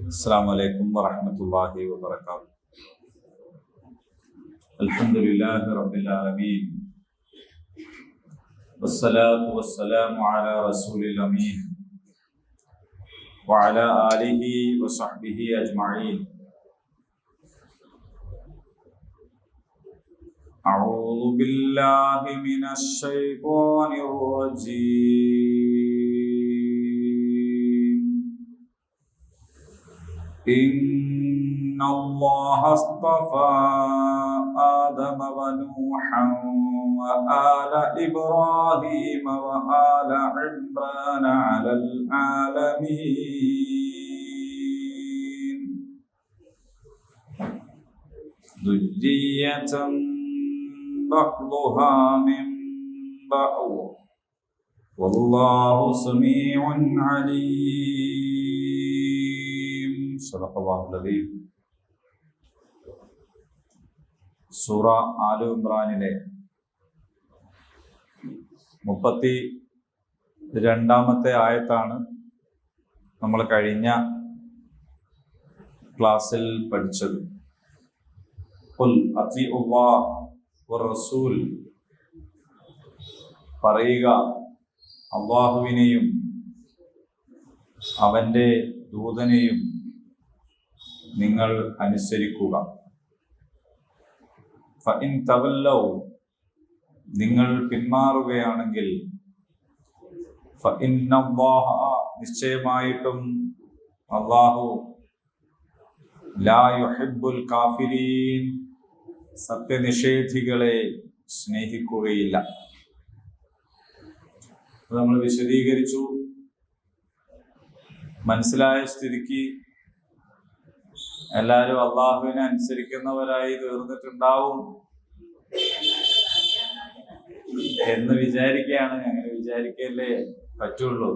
السلام عليكم ورحمة الله وبركاته. الحمد لله رب العالمين والصلاة والسلام على رسول الأمين وعلى آله وصحبه أجمعين. أعوذ بالله من الشيطان الرجيم. إن الله اصطفى آدم ونوحا وآل إبراهيم وآل عمران على العالمين ذرية بعضها من بعض والله سميع عليم. صدق الله العظيم. സൂറ ആലു ഇമ്രാനിലെ 32ാമത്തെ ആയത്താണ് നമ്മൾ കഴിഞ്ഞ ക്ലാസ്സിൽ പഠിച്ചത്. ഖുൽ അത്തിഉല്ലാഹ് വറസൂൽ, പറയുക അല്ലാഹുവിനെയും അവന്റെ ദൂതനെയും നിങ്ങൾ അനുസരിക്കുക. ഫഇൻ തവല്ലൗ, നിങ്ങൾ പിന്മാറുകയാണെങ്കിൽ, ഫഇന്നല്ലാഹ, നിശ്ചയമായിട്ടും അല്ലാഹു, ലാ യുഹിബ്ബുൽ കാഫിരീൻ, സത്യനിഷേധികളെ സ്നേഹിക്കുകയില്ല. നമ്മൾ വിശദീകരിച്ചു. മനസ്സിലായ സ്ഥിതിക്ക് എല്ലാവരും അള്ളാഹുവിനെ അനുസരിക്കുന്നവരായി തീർന്നിട്ടുണ്ടാവും എന്ന് വിചാരിക്കുകയാണ്. അങ്ങനെ വിചാരിക്കല്ലേ പറ്റുള്ളൂ.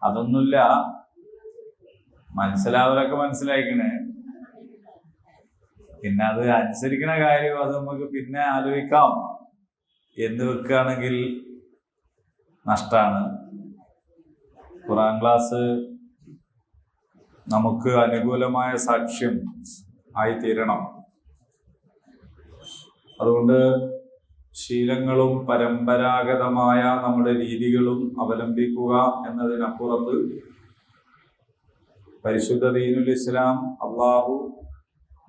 അതൊന്നുമില്ല. മനസ്സിലാവരൊക്കെ മനസ്സിലാക്കണേ. പിന്നെ അത് അനുസരിക്കണ കാര്യം അത് നമുക്ക് പിന്നെ ആലോചിക്കാം എന്ന് വെക്കുകയാണെങ്കിൽ നഷ്ടാണ്. ഖുർആൻ ക്ലാസ് നമുക്ക് അനുകൂലമായ സാക്ഷ്യം ആയിത്തീരണം. അതുകൊണ്ട് ശീലങ്ങളും പരമ്പരാഗതമായ നമ്മുടെ രീതികളും അവലംബിക്കുക എന്നതിനപ്പുറത്ത് പരിശുദ്ധ ദീനുൽ ഇസ്ലാം അള്ളാഹു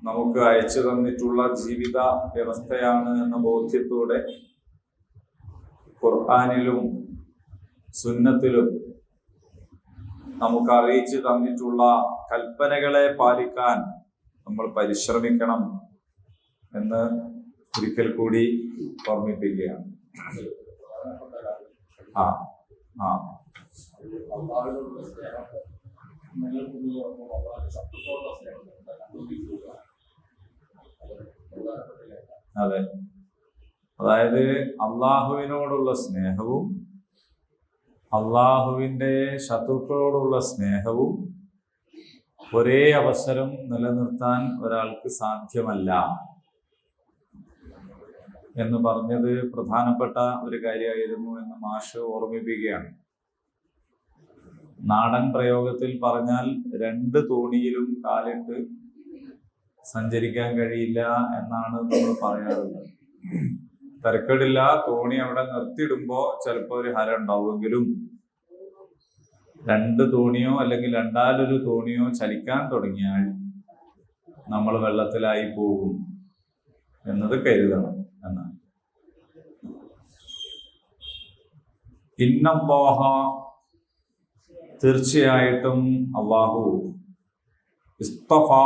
നമുക്ക് അയച്ചു തന്നിട്ടുള്ള ജീവിത വ്യവസ്ഥയാണ് എന്ന ബോധ്യത്തോടെ ഖുർആനിലും സുന്നത്തിലും നമുക്ക് അറിയിച്ചു തന്നിട്ടുള്ള കൽപ്പനകളെ പാലിക്കാൻ നമ്മൾ പരിശ്രമിക്കണം എന്ന് ഒരിക്കൽ കൂടി ഓർമ്മിപ്പിക്കുകയാണ്. അതെ, അതായത് അള്ളാഹുവിനോടുള്ള സ്നേഹവും അള്ളാഹുവിൻ്റെ ശത്രുക്കളോടുള്ള സ്നേഹവും ഒരേ അവസരം നിലനിർത്താൻ ഒരാൾക്ക് സാധ്യമല്ല എന്ന് പറഞ്ഞത് പ്രധാനപ്പെട്ട ഒരു കാര്യമായിരുന്നു എന്ന് മാഷ് ഓർമ്മിപ്പിക്കുകയാണ്. നാടൻ പ്രയോഗത്തിൽ പറഞ്ഞാൽ 2 തോണിയിലും കാലിട്ട് സഞ്ചരിക്കാൻ കഴിയില്ല എന്നാണ് നമ്മൾ പറയാറുള്ളത്. തരക്കേടില്ല, തോണി അവിടെ നിർത്തിയിടുമ്പോൾ ചിലപ്പോൾ ഒരു ഹരം ഉണ്ടാവുമെങ്കിലും 2 തോണിയോ അല്ലെങ്കിൽ 2 തോണിയോ ചലിക്കാൻ തുടങ്ങിയാൽ നമ്മൾ വെള്ളത്തിലായി പോകും എന്നത് കരുതണം എന്നാണ്. ഇന്നല്ലാഹ, തീർച്ചയായിട്ടും അല്ലാഹു, ഇസ്തഫാ,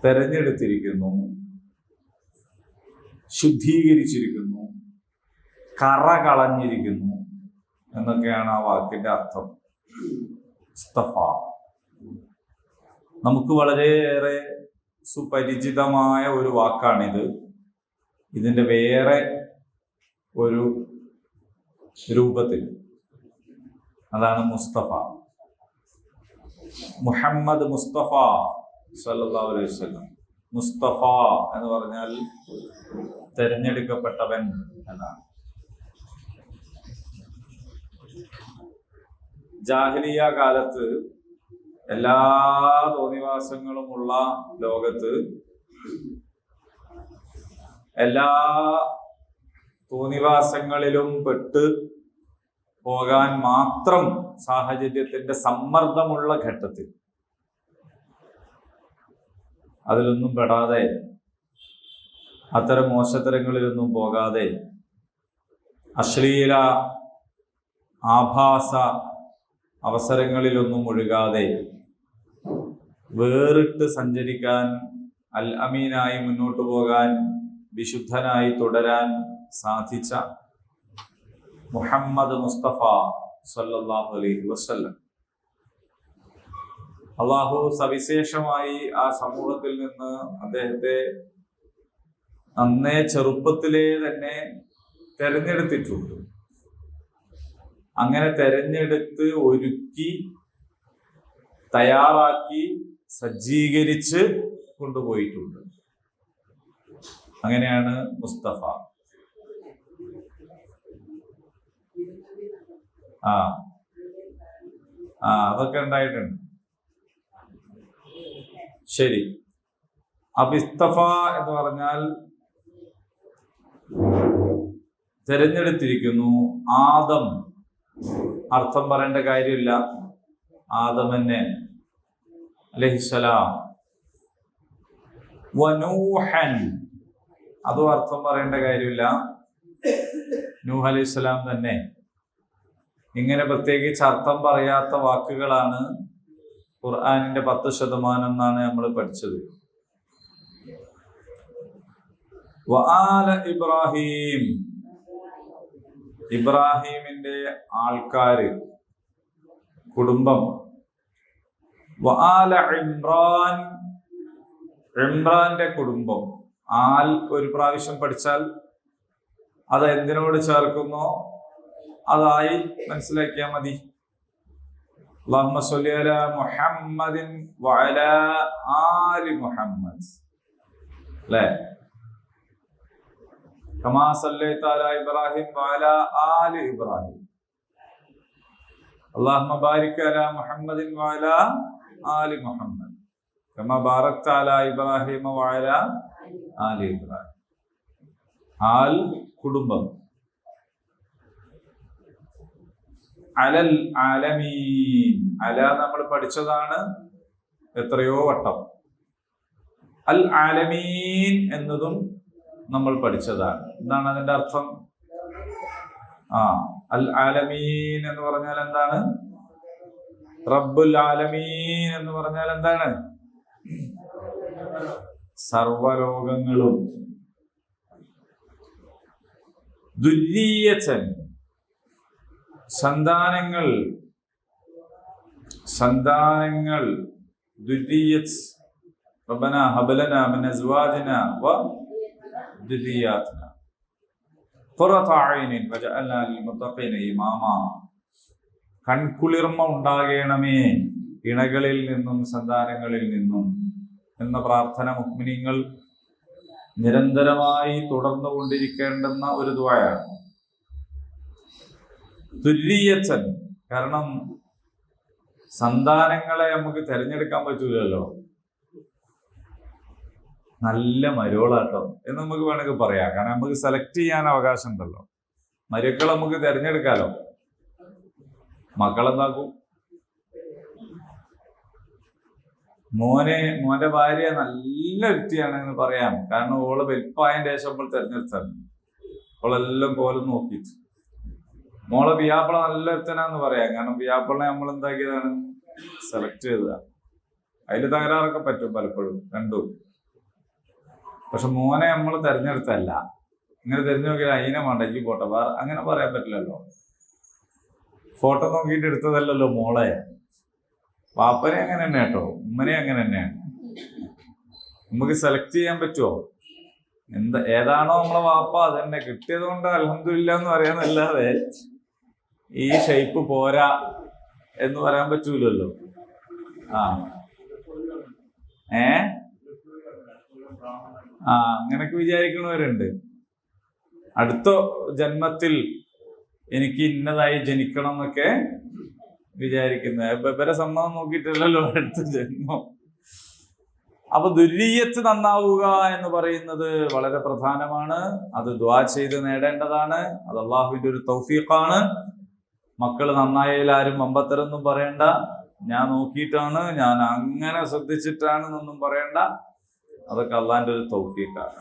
തെരഞ്ഞെടുത്തിരിക്കുന്നു, ശുദ്ധീകരിച്ചിരിക്കുന്നു, കറ കളഞ്ഞിരിക്കുന്നു എന്നൊക്കെയാണ് ആ വാക്കിന്റെ അർത്ഥം. ഇസ്തഫ നമുക്ക് വളരെയേറെ സുപരിചിതമായ ഒരു വാക്കാണിത്. ഇതിന്റെ വേറെ ഒരു രൂപത്തിൽ, അതാണ് മുസ്തഫ. മുഹമ്മദ് മുസ്തഫ സല്ലല്ലാഹു അലൈഹി വസല്ലം. മുസ്തഫ എന്ന് പറഞ്ഞാൽ തെരഞ്ഞെടുക്കപ്പെട്ടവൻ എന്നാണ്. ജാഹിലിയ കാലത്ത് എല്ലാ തോന്നിവാസങ്ങളുമുള്ള ലോകത്ത് എല്ലാ തോന്നിവാസങ്ങളിലും പെട്ട് പോകാൻ മാത്രം സാഹചര്യത്തിന്റെ സമ്മർദ്ദമുള്ള ഘട്ടത്തിൽ അതിലൊന്നും പെടാതെ, അത്തരം മോശത്തരങ്ങളിലൊന്നും പോകാതെ, അശ്ലീല ആഭാസ അവസരങ്ങളിലൊന്നും ഒഴുകാതെ വേറിട്ട് സഞ്ചരിക്കാൻ, അൽ അമീനായി മുന്നോട്ടു പോകാൻ, വിശുദ്ധനായി തുടരാൻ സാധിച്ച മുഹമ്മദ് മുസ്തഫ സല്ലല്ലാഹു അലൈഹി വസല്ലം അള്ളാഹു സവിശേഷമായി ആ സമൂഹത്തിൽ നിന്ന് അദ്ദേഹത്തെ നന്നേ ചെറുപ്പത്തിലേ തന്നെ തെരഞ്ഞെടുത്തിട്ടുണ്ട്. അങ്ങനെ തെരഞ്ഞെടുത്ത് ഒരുക്കി തയ്യാറാക്കി സജ്ജീകരിച്ച് കൊണ്ടുപോയിട്ടുണ്ട്. അങ്ങനെയാണ് മുസ്തഫ. അതൊക്കെ ഉണ്ടായിട്ടുണ്ട്. ശരി. ഇസ്തഫ എന്ന് പറഞ്ഞാൽ തിരഞ്ഞെടുത്തിരിക്കുന്നു. ആദം അർത്ഥം പറയേണ്ട കാര്യമില്ല, ആദമന്നെ അലൈഹിസ്സലാം. വനൂഹൻ അതും അർത്ഥം പറയേണ്ട കാര്യമില്ല, നൂഹ് അലൈഹിസ്സലാം തന്നെ. ഇങ്ങനെ പ്രത്യേകിച്ച് അർത്ഥം പറയാത്ത വാക്കുകളാണ് ഖുർആനിന്റെ 10% എന്നാണ് നമ്മൾ പഠിച്ചത്. വആല ഇബ്രാഹിം, ഇബ്രാഹിമിന്റെ ആൾക്കാര്, കുടുംബം. വആല ഇമ്രാൻ, ഇമ്രാന്റെ കുടുംബം. ആൽ ഒരു പ്രാവശ്യം പഠിച്ചാൽ അത് എന്തിനോട് ചേർക്കുന്നോ അതായി മനസ്സിലാക്കിയാൽ മതി. അല്ലാഹുമ്മ സ്വല്ലി അലാ മുഹമ്മദിൻ വഅലാ ആലി മുഹമ്മദ്, അല്ലേ? കമാ സല്ലൈത അലാ ഇബ്രാഹിം വഅലാ ആലി ഇബ്രാഹിം. അല്ലാഹുമ്മ ബാരിക് അലാ മുഹമ്മദിൻ വഅലാ ആലി മുഹമ്മദ് കമാ ബാരക്ത അലാ ഇബ്രാഹിം വഅലാ ആലി ഇബ്രാഹിം. ആൽ കുടുംബം. അലൽ ആലമീൻ, അല നമ്മൾ പഠിച്ചതാണ് എത്രയോ വട്ടം. അൽ ആലമീൻ എന്നതും നമ്മൾ പഠിച്ചതാണ്. എന്താണ് അതിന്റെ അർത്ഥം? അൽ ആലമീൻ എന്ന് പറഞ്ഞാൽ എന്താണ്? റബ്ബുൽ ആലമീൻ എന്ന് പറഞ്ഞാൽ എന്താണ്? സർവലോകങ്ങളും. ദുര്രിയതൻ, സന്താനങ്ങൾ, സന്താനങ്ങൾ. ദുര്രിയത്ത്, റബ്ബനാ ഹബ് ലനാ മിൻ അസ്വാജിനാ വ ദുര്രിയാതിനാ ഖുറത അയ്നിൻ വജഅൽനാ ലിൽ മുത്തഖീന ഇമാമാ. കൺകുളിർമ ഉണ്ടാകണമേ ഇണകളിൽ നിന്നും സന്താനങ്ങളിൽ നിന്നും എന്ന പ്രാർത്ഥന മുഅ്മിനീങ്ങൾ നിരന്തരമായി തുടർന്നുകൊണ്ടിരിക്കേണ്ടുന്ന ഒരു ദുആയാണ്. ദുര്രിയത്തൻ, കാരണം സന്താനങ്ങളെ നമുക്ക് തിരഞ്ഞെടുക്കാൻ പറ്റൂലല്ലോ. നല്ല മരുവളാട്ടോ എന്ന് നമുക്ക് വേണമെങ്കിൽ പറയാം. കാരണം നമുക്ക് സെലക്ട് ചെയ്യാൻ അവകാശം ഉണ്ടല്ലോ. മരുക്കൾ നമുക്ക് തിരഞ്ഞെടുക്കാലോ. മക്കളെന്താക്കും? മോന്റെ ഭാര്യ നല്ല വ്യക്തിയാണ് എന്ന് പറയാം. കാരണം ഓള് വലിപ്പായതിന്റെ ശേഷം നമ്മൾ തിരഞ്ഞെടുത്താണ്. ഓളെല്ലാം പോലെ നോക്കിയിട്ട്. മോളെ പിയാപ്പിള നല്ല ഒരുത്തനാന്ന് പറയാം. കാരണം പിയാപ്പിളനെ നമ്മൾ എന്താക്കിയതാണ്? സെലക്ട് ചെയ്തതാണ്. അതിൽ തകരാറൊക്കെ പറ്റും പലപ്പോഴും, രണ്ടും. പക്ഷെ മോനെ നമ്മൾ തെരഞ്ഞെടുത്തല്ല. ഇങ്ങനെ തിരഞ്ഞു നോക്കിയാൽ അതിനെ മണ്ടയ്ക്ക് പോട്ടെ, അങ്ങനെ പറയാൻ പറ്റില്ലല്ലോ. ഫോട്ടോ നോക്കിയിട്ട് എടുത്തതല്ലല്ലോ മോളെ. വാപ്പനെ അങ്ങനെ തന്നെ കേട്ടോ, ഉമ്മനെ അങ്ങനെ തന്നെയാണ്. നമുക്ക് സെലക്ട് ചെയ്യാൻ പറ്റുമോ? ഏതാണോ നമ്മളെ വാപ്പ അത് തന്നെ. കിട്ടിയത് കൊണ്ട് അൽഹംദുലില്ലാ എന്ന് പറയാന്നല്ലാതെ ഈ ഷേപ്പ് പോരാ എന്ന് പറയാൻ പറ്റൂലല്ലോ. അങ്ങനൊക്കെ വിചാരിക്കണവരുണ്ട്. അടുത്ത ജന്മത്തിൽ എനിക്ക് ഇന്നതായി ജനിക്കണം എന്നൊക്കെ വിചാരിക്കുന്നത്. ഇവരെ സമ്മതം നോക്കിയിട്ടല്ലല്ലോ അടുത്ത ജന്മം. അപ്പൊ ദുരിയത്ത് നന്നാവുക എന്ന് പറയുന്നത് വളരെ പ്രധാനമാണ്. അത് ദുആ ചെയ്ത് നേടേണ്ടതാണ്. അത് അള്ളാഹുവിന്റെ ഒരു തൗഫീഖാണ്. മക്കൾ നന്നായാൽ ആരും അമ്പത്തരൊന്നും പറയണ്ട, ഞാൻ നോക്കിയിട്ടാണ്, ഞാൻ അങ്ങനെ ശ്രദ്ധിച്ചിട്ടാണ് എന്നൊന്നും പറയണ്ട. അതൊക്കെ അള്ളാഹിന്റെ ഒരു തൗഫീഖാണ്.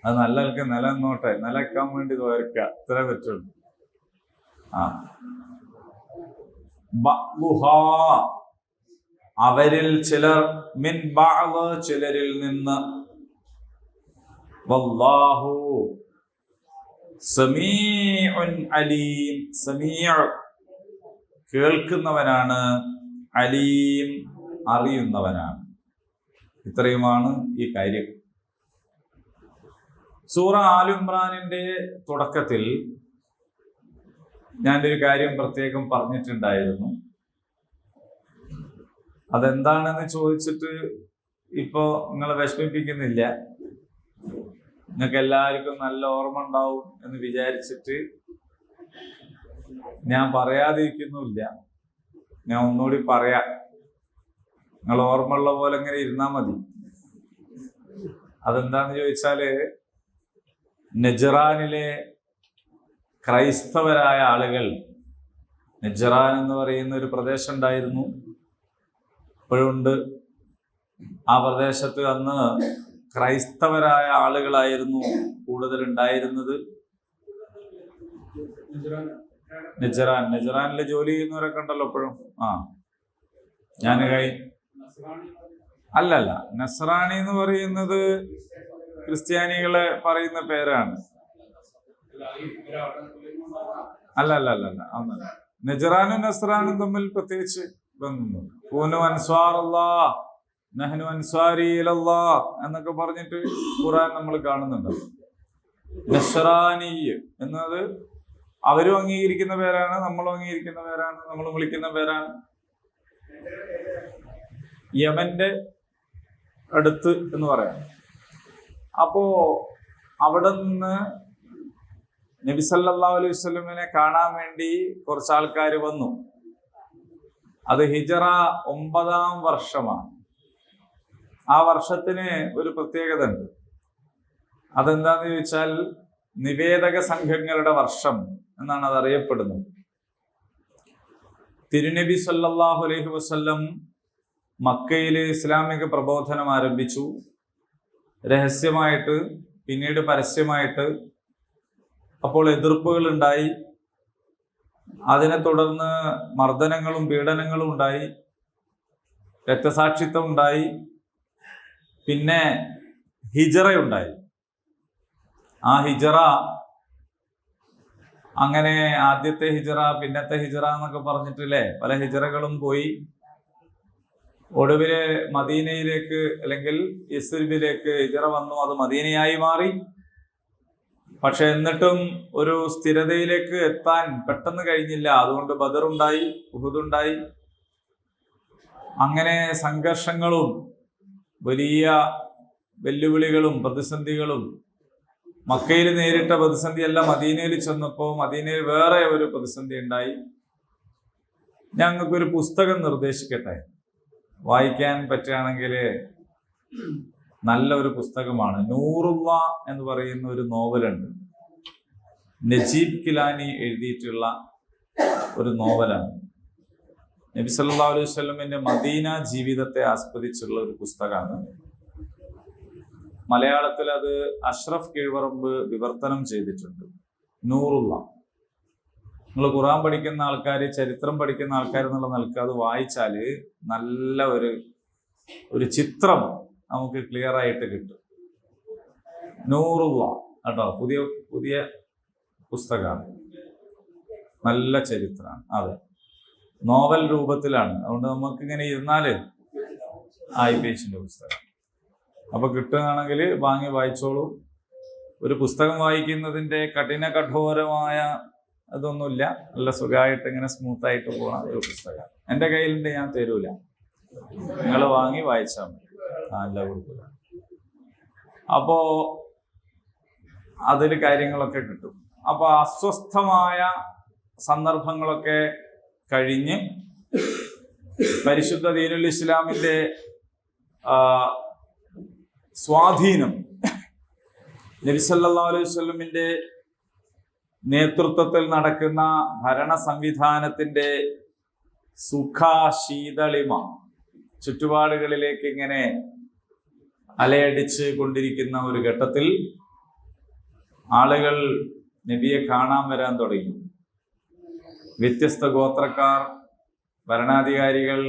അത് നല്ലവർക്ക് നിലനിന്നോട്ടെ, നിലക്കാൻ വേണ്ടി തോർക്കുക, ഇത്രേ പറ്റുള്ളൂ. അവരിൽ ചിലർ, മിൻ ബഅദ് ചിലരിൽ നിന്ന്, വല്ലാഹു സമീഉൻ അലീം, സമീഉ കേൾക്കുന്നവനാണ്, അലീം അറിയുന്നവനാണ്. ഇത്രയുമാണ് ഈ കാര്യം. സൂറ ആൽ ഇംറാനിന്റെ തുടക്കത്തിൽ ഞാനൊരു കാര്യം പ്രത്യേകം പറഞ്ഞിട്ടുണ്ടായിരുന്നു. അതെന്താണെന്ന് ചോദിച്ചിട്ട് ഇപ്പോ നിങ്ങളെ വിഷമിപ്പിക്കുന്നില്ല. നിങ്ങൾക്ക് എല്ലാവർക്കും നല്ല ഓർമ്മ ഉണ്ടാവും എന്ന് വിചാരിച്ചിട്ട് ഞാൻ പറയാതിരിക്കുന്നുമില്ല. ഞാൻ ഒന്നുകൂടി പറയാം. നിങ്ങൾ ഓർമ്മയുള്ള പോലെ ഇങ്ങനെ ഇരുന്നാ മതി. അതെന്താന്ന് ചോദിച്ചാല്, നജ്റാനിലെ ക്രൈസ്തവരായ ആളുകൾ, നജ്റാൻ എന്ന് പറയുന്ന ഒരു പ്രദേശം ഉണ്ടായിരുന്നു, ഇപ്പോഴുണ്ട്. ആ പ്രദേശത്ത് അന്ന് ക്രൈസ്തവരായ ആളുകളായിരുന്നു കൂടുതൽ ഉണ്ടായിരുന്നത്. നജ്റാനിലെ ജോലി ചെയ്യുന്നവരൊക്കെ ഉണ്ടല്ലോ ഇപ്പോഴും. ഞാൻ അല്ലല്ല, നസ്രാണി എന്ന് പറയുന്നത് ക്രിസ്ത്യാനികളെ പറയുന്ന പേരാണ്. അല്ലല്ല, ഒന്നല്ല. നജ്റാനും നസ്രാനും തമ്മിൽ പ്രത്യേകിച്ച് ബന്ധമൊന്നുമില്ല. കൂനു അൻസ്വാറല്ലാഹ് നഹ്നു അൻസ്വാരി ഇലല്ലാഹ് എന്നൊക്കെ പറഞ്ഞിട്ട് ഖുർആൻ നമ്മൾ കാണുന്നുണ്ട്. നസ്രാനി എന്നത് അവരും അംഗീകരിക്കുന്ന പേരാണ്, നമ്മളും അംഗീകരിക്കുന്ന പേരാണ്, നമ്മൾ വിളിക്കുന്ന പേരാണ്. യമന്റെ അടുത്ത് എന്ന് പറയാം. അപ്പോ അവിടെ നിന്ന് നബി സല്ലല്ലാഹു അലൈഹി വസല്ലമയെ കാണാൻ വേണ്ടി കുറച്ച് ആൾക്കാർ വന്നു. അത് ഹിജറ 9-ാം വർഷമാണ്. ആ വർഷത്തിന് ഒരു പ്രത്യേകത ഉണ്ട്. അതെന്താന്ന് ചോദിച്ചാൽ നിവേദക സംഘങ്ങളുടെ വർഷം എന്നാണ് അത് അറിയപ്പെടുന്നത്. തിരുനബി സല്ലല്ലാഹു അലൈഹി വസല്ലം മക്കയിലെ ഇസ്ലാമിക പ്രബോധനം ആരംഭിച്ചു. രഹസ്യമായിട്ട്, പിന്നീട് പരസ്യമായിട്ട്. അപ്പോൾ എതിർപ്പുകൾ ഉണ്ടായി. അതിനെ തുടർന്ന് മർദ്ദനങ്ങളും പീഡനങ്ങളും ഉണ്ടായി, രക്തസാക്ഷിത്വം ഉണ്ടായി, പിന്നെ ഹിജറയുണ്ടായി. ആ ഹിജറ അങ്ങനെ ആദ്യത്തെ ഹിജറ, പിന്നത്തെ ഹിജറ എന്നൊക്കെ പറഞ്ഞിട്ടില്ലേ, പല ഹിജറകളും പോയി. ഒടുവില് മദീനയിലേക്ക് അല്ലെങ്കിൽ യസ്രിബിലേക്ക് ഹിജറ വന്നു. അത് മദീനയായി മാറി. പക്ഷെ എന്നിട്ടും ഒരു സ്ഥിരതയിലേക്ക് എത്താൻ പെട്ടെന്ന് കഴിഞ്ഞില്ല. അതുകൊണ്ട് ബദറുണ്ടായി, ഉഹുദുണ്ടായി. അങ്ങനെ സംഘർഷങ്ങളും വലിയ വെല്ലുവിളികളും പ്രതിസന്ധികളും. മക്കയിൽ നേരിട്ട പ്രതിസന്ധിയല്ല, മദീനയിൽ ചെന്നപ്പോൾ മദീനയിൽ വേറെ ഒരു പ്രതിസന്ധി ഉണ്ടായി. ഞങ്ങൾക്കൊരു പുസ്തകം നിർദ്ദേശിക്കട്ടെ, വായിക്കാൻ പറ്റുകയാണെങ്കിൽ. നല്ല ഒരു പുസ്തകമാണ്. നൂറുള്ള എന്ന് പറയുന്ന ഒരു നോവലുണ്ട്. നജീബ് കിലാനി എഴുതിയിട്ടുള്ള ഒരു നോവലാണ്. നബി സല്ലല്ലാഹു അലൈഹി വസല്ലമിന്റെ മദീന ജീവിതത്തെ ആസ്പദിച്ചുള്ള ഒരു പുസ്തകമാണ്. മലയാളത്തിൽ അത് അഷ്റഫ് കീഴ്വറമ്പ് വിവർത്തനം ചെയ്തിട്ടുണ്ട്. നൂറുള്ള. നിങ്ങൾ ഖുർആൻ പഠിക്കുന്ന ആൾക്കാർ, ചരിത്രം പഠിക്കുന്ന ആൾക്കാർ എന്നുള്ള നിലക്ക് അത് വായിച്ചാല് നല്ല ഒരു ചിത്രം നമുക്ക് ക്ലിയർ ആയിട്ട് കിട്ടും. നൂറുള്ള കേട്ടോ, പുതിയ പുസ്തകമാണ്. നല്ല ചരിത്രമാണ്. അതെ, നോവൽ രൂപത്തിലാണ്. അതുകൊണ്ട് നമുക്ക് ഇങ്ങനെ ഇരുന്നാല് 1000 പേജിന്റെ പുസ്തകം. അപ്പൊ കിട്ടുകയാണെങ്കിൽ വാങ്ങി വായിച്ചോളൂ. ഒരു പുസ്തകം വായിക്കുന്നതിന്റെ കഠോരമായ അതൊന്നുമില്ല. നല്ല സുഖമായിട്ട് ഇങ്ങനെ സ്മൂത്തായിട്ട് പോകണ ഒരു പുസ്തകം എൻ്റെ കയ്യിലുണ്ട്. ഞാൻ തരൂല, നിങ്ങൾ വാങ്ങി വായിച്ചാൽ മതി. നല്ല കുഴപ്പമില്ല. അപ്പോ അതിൽ കാര്യങ്ങളൊക്കെ കിട്ടും. അപ്പൊ അസ്വസ്ഥമായ സന്ദർഭങ്ങളൊക്കെ കഴിഞ്ഞ് പരിശുദ്ധ ദീനുൽ ഇസ്ലാമിന്റെ സ്വാധീനം നബി സല്ലല്ലാഹു അലൈഹി വസല്ലമിന്റെ നേതൃത്വത്തിൽ നടക്കുന്ന ഭരണ സംവിധാനത്തിന്റെ സുഖശീതളിമ ചുറ്റുപാടുകളിലേക്ക് ഇങ്ങനെ അലയടിച്ച് കൊണ്ടിരിക്കുന്ന ഒരു ഘട്ടത്തിൽ ആളുകൾ നബിയെ കാണാൻ വരാൻ തുടങ്ങി. വ്യത്യസ്ത ഗോത്രക്കാർ, ഭരണാധികാരികൾ,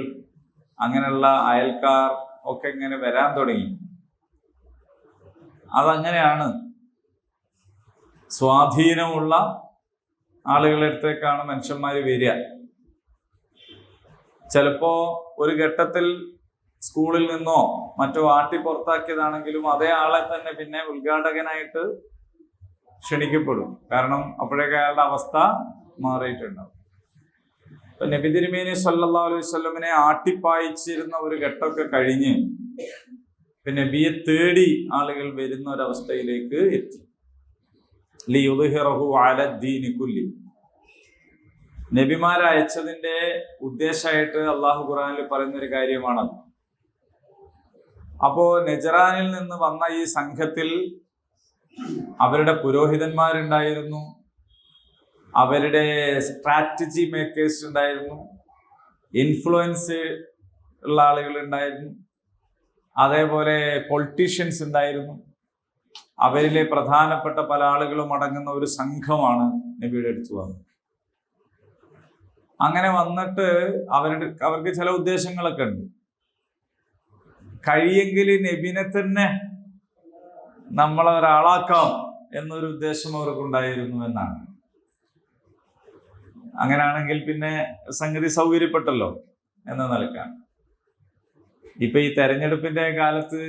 അങ്ങനെയുള്ള അയൽക്കാർ ഒക്കെ ഇങ്ങനെ വരാൻ തുടങ്ങി. അതങ്ങനെയാണ്. സ്വാധീനമുള്ള ആളുകളുടെ അടുത്തേക്കാണ് മനുഷ്യന്മാർ വരിക. ചിലപ്പോ ഒരു ഘട്ടത്തിൽ സ്കൂളിൽ നിന്നോ മറ്റോ ആട്ടി പുറത്താക്കിയതാണെങ്കിലും അതേ ആളെ തന്നെ പിന്നെ ഉദ്ഘാടകനായിട്ട് ക്ഷണിക്കപ്പെടും. കാരണം അപ്പോഴേക്ക് അയാളുടെ അവസ്ഥ മാറിയിട്ടുണ്ടാവും. ഇപ്പൊ നബി തിരുമേനി സല്ലല്ലാഹു അലൈഹി വസല്ലമിനെ ആട്ടിപ്പായിച്ചിരുന്ന ഒരു ഘട്ടമൊക്കെ കഴിഞ്ഞ് പിന്നെ നബിയെ തേടി ആളുകൾ വരുന്ന ഒരവസ്ഥയിലേക്ക് എത്തി. ലിയുദ്ഹിറഹു അല ദീനി കുല്ലി. നബിമാരെ അയച്ചതിന്റെ ഉദ്ദേശമായിട്ട് അള്ളാഹു ഖുർആനിൽ പറയുന്നൊരു കാര്യമാണത്. അപ്പോ നജറാനിൽ നിന്ന് വന്ന ഈ സംഘത്തിൽ അവരുടെ പുരോഹിതന്മാരുണ്ടായിരുന്നു, അവരുടെ സ്ട്രാറ്റജി മേക്കേഴ്സ് ഉണ്ടായിരുന്നു, ഇൻഫ്ലുവൻസ് ഉള്ള ആളുകൾ ഉണ്ടായിരുന്നു, അതേപോലെ പൊളിറ്റീഷ്യൻസ് ഉണ്ടായിരുന്നു. അവരിലെ പ്രധാനപ്പെട്ട പല ആളുകളും അടങ്ങുന്ന ഒരു സംഘമാണ് നബിയുടെ അടുത്ത് വന്നത്. അങ്ങനെ വന്നിട്ട് അവർക്ക് ചില ഉദ്ദേശങ്ങളൊക്കെ ഉണ്ട്. കഴിയെങ്കിൽ നബിനെ തന്നെ നമ്മളെ ഒരാളാക്കാം എന്നൊരു ഉദ്ദേശം അവർക്കുണ്ടായിരുന്നു എന്നാണ്. അങ്ങനെയാണെങ്കിൽ പിന്നെ സംഗതി സൗകര്യപ്പെട്ടല്ലോ എന്ന നിലക്കാണ്. ഇപ്പൊ ഈ തെരഞ്ഞെടുപ്പിന്റെ കാലത്ത്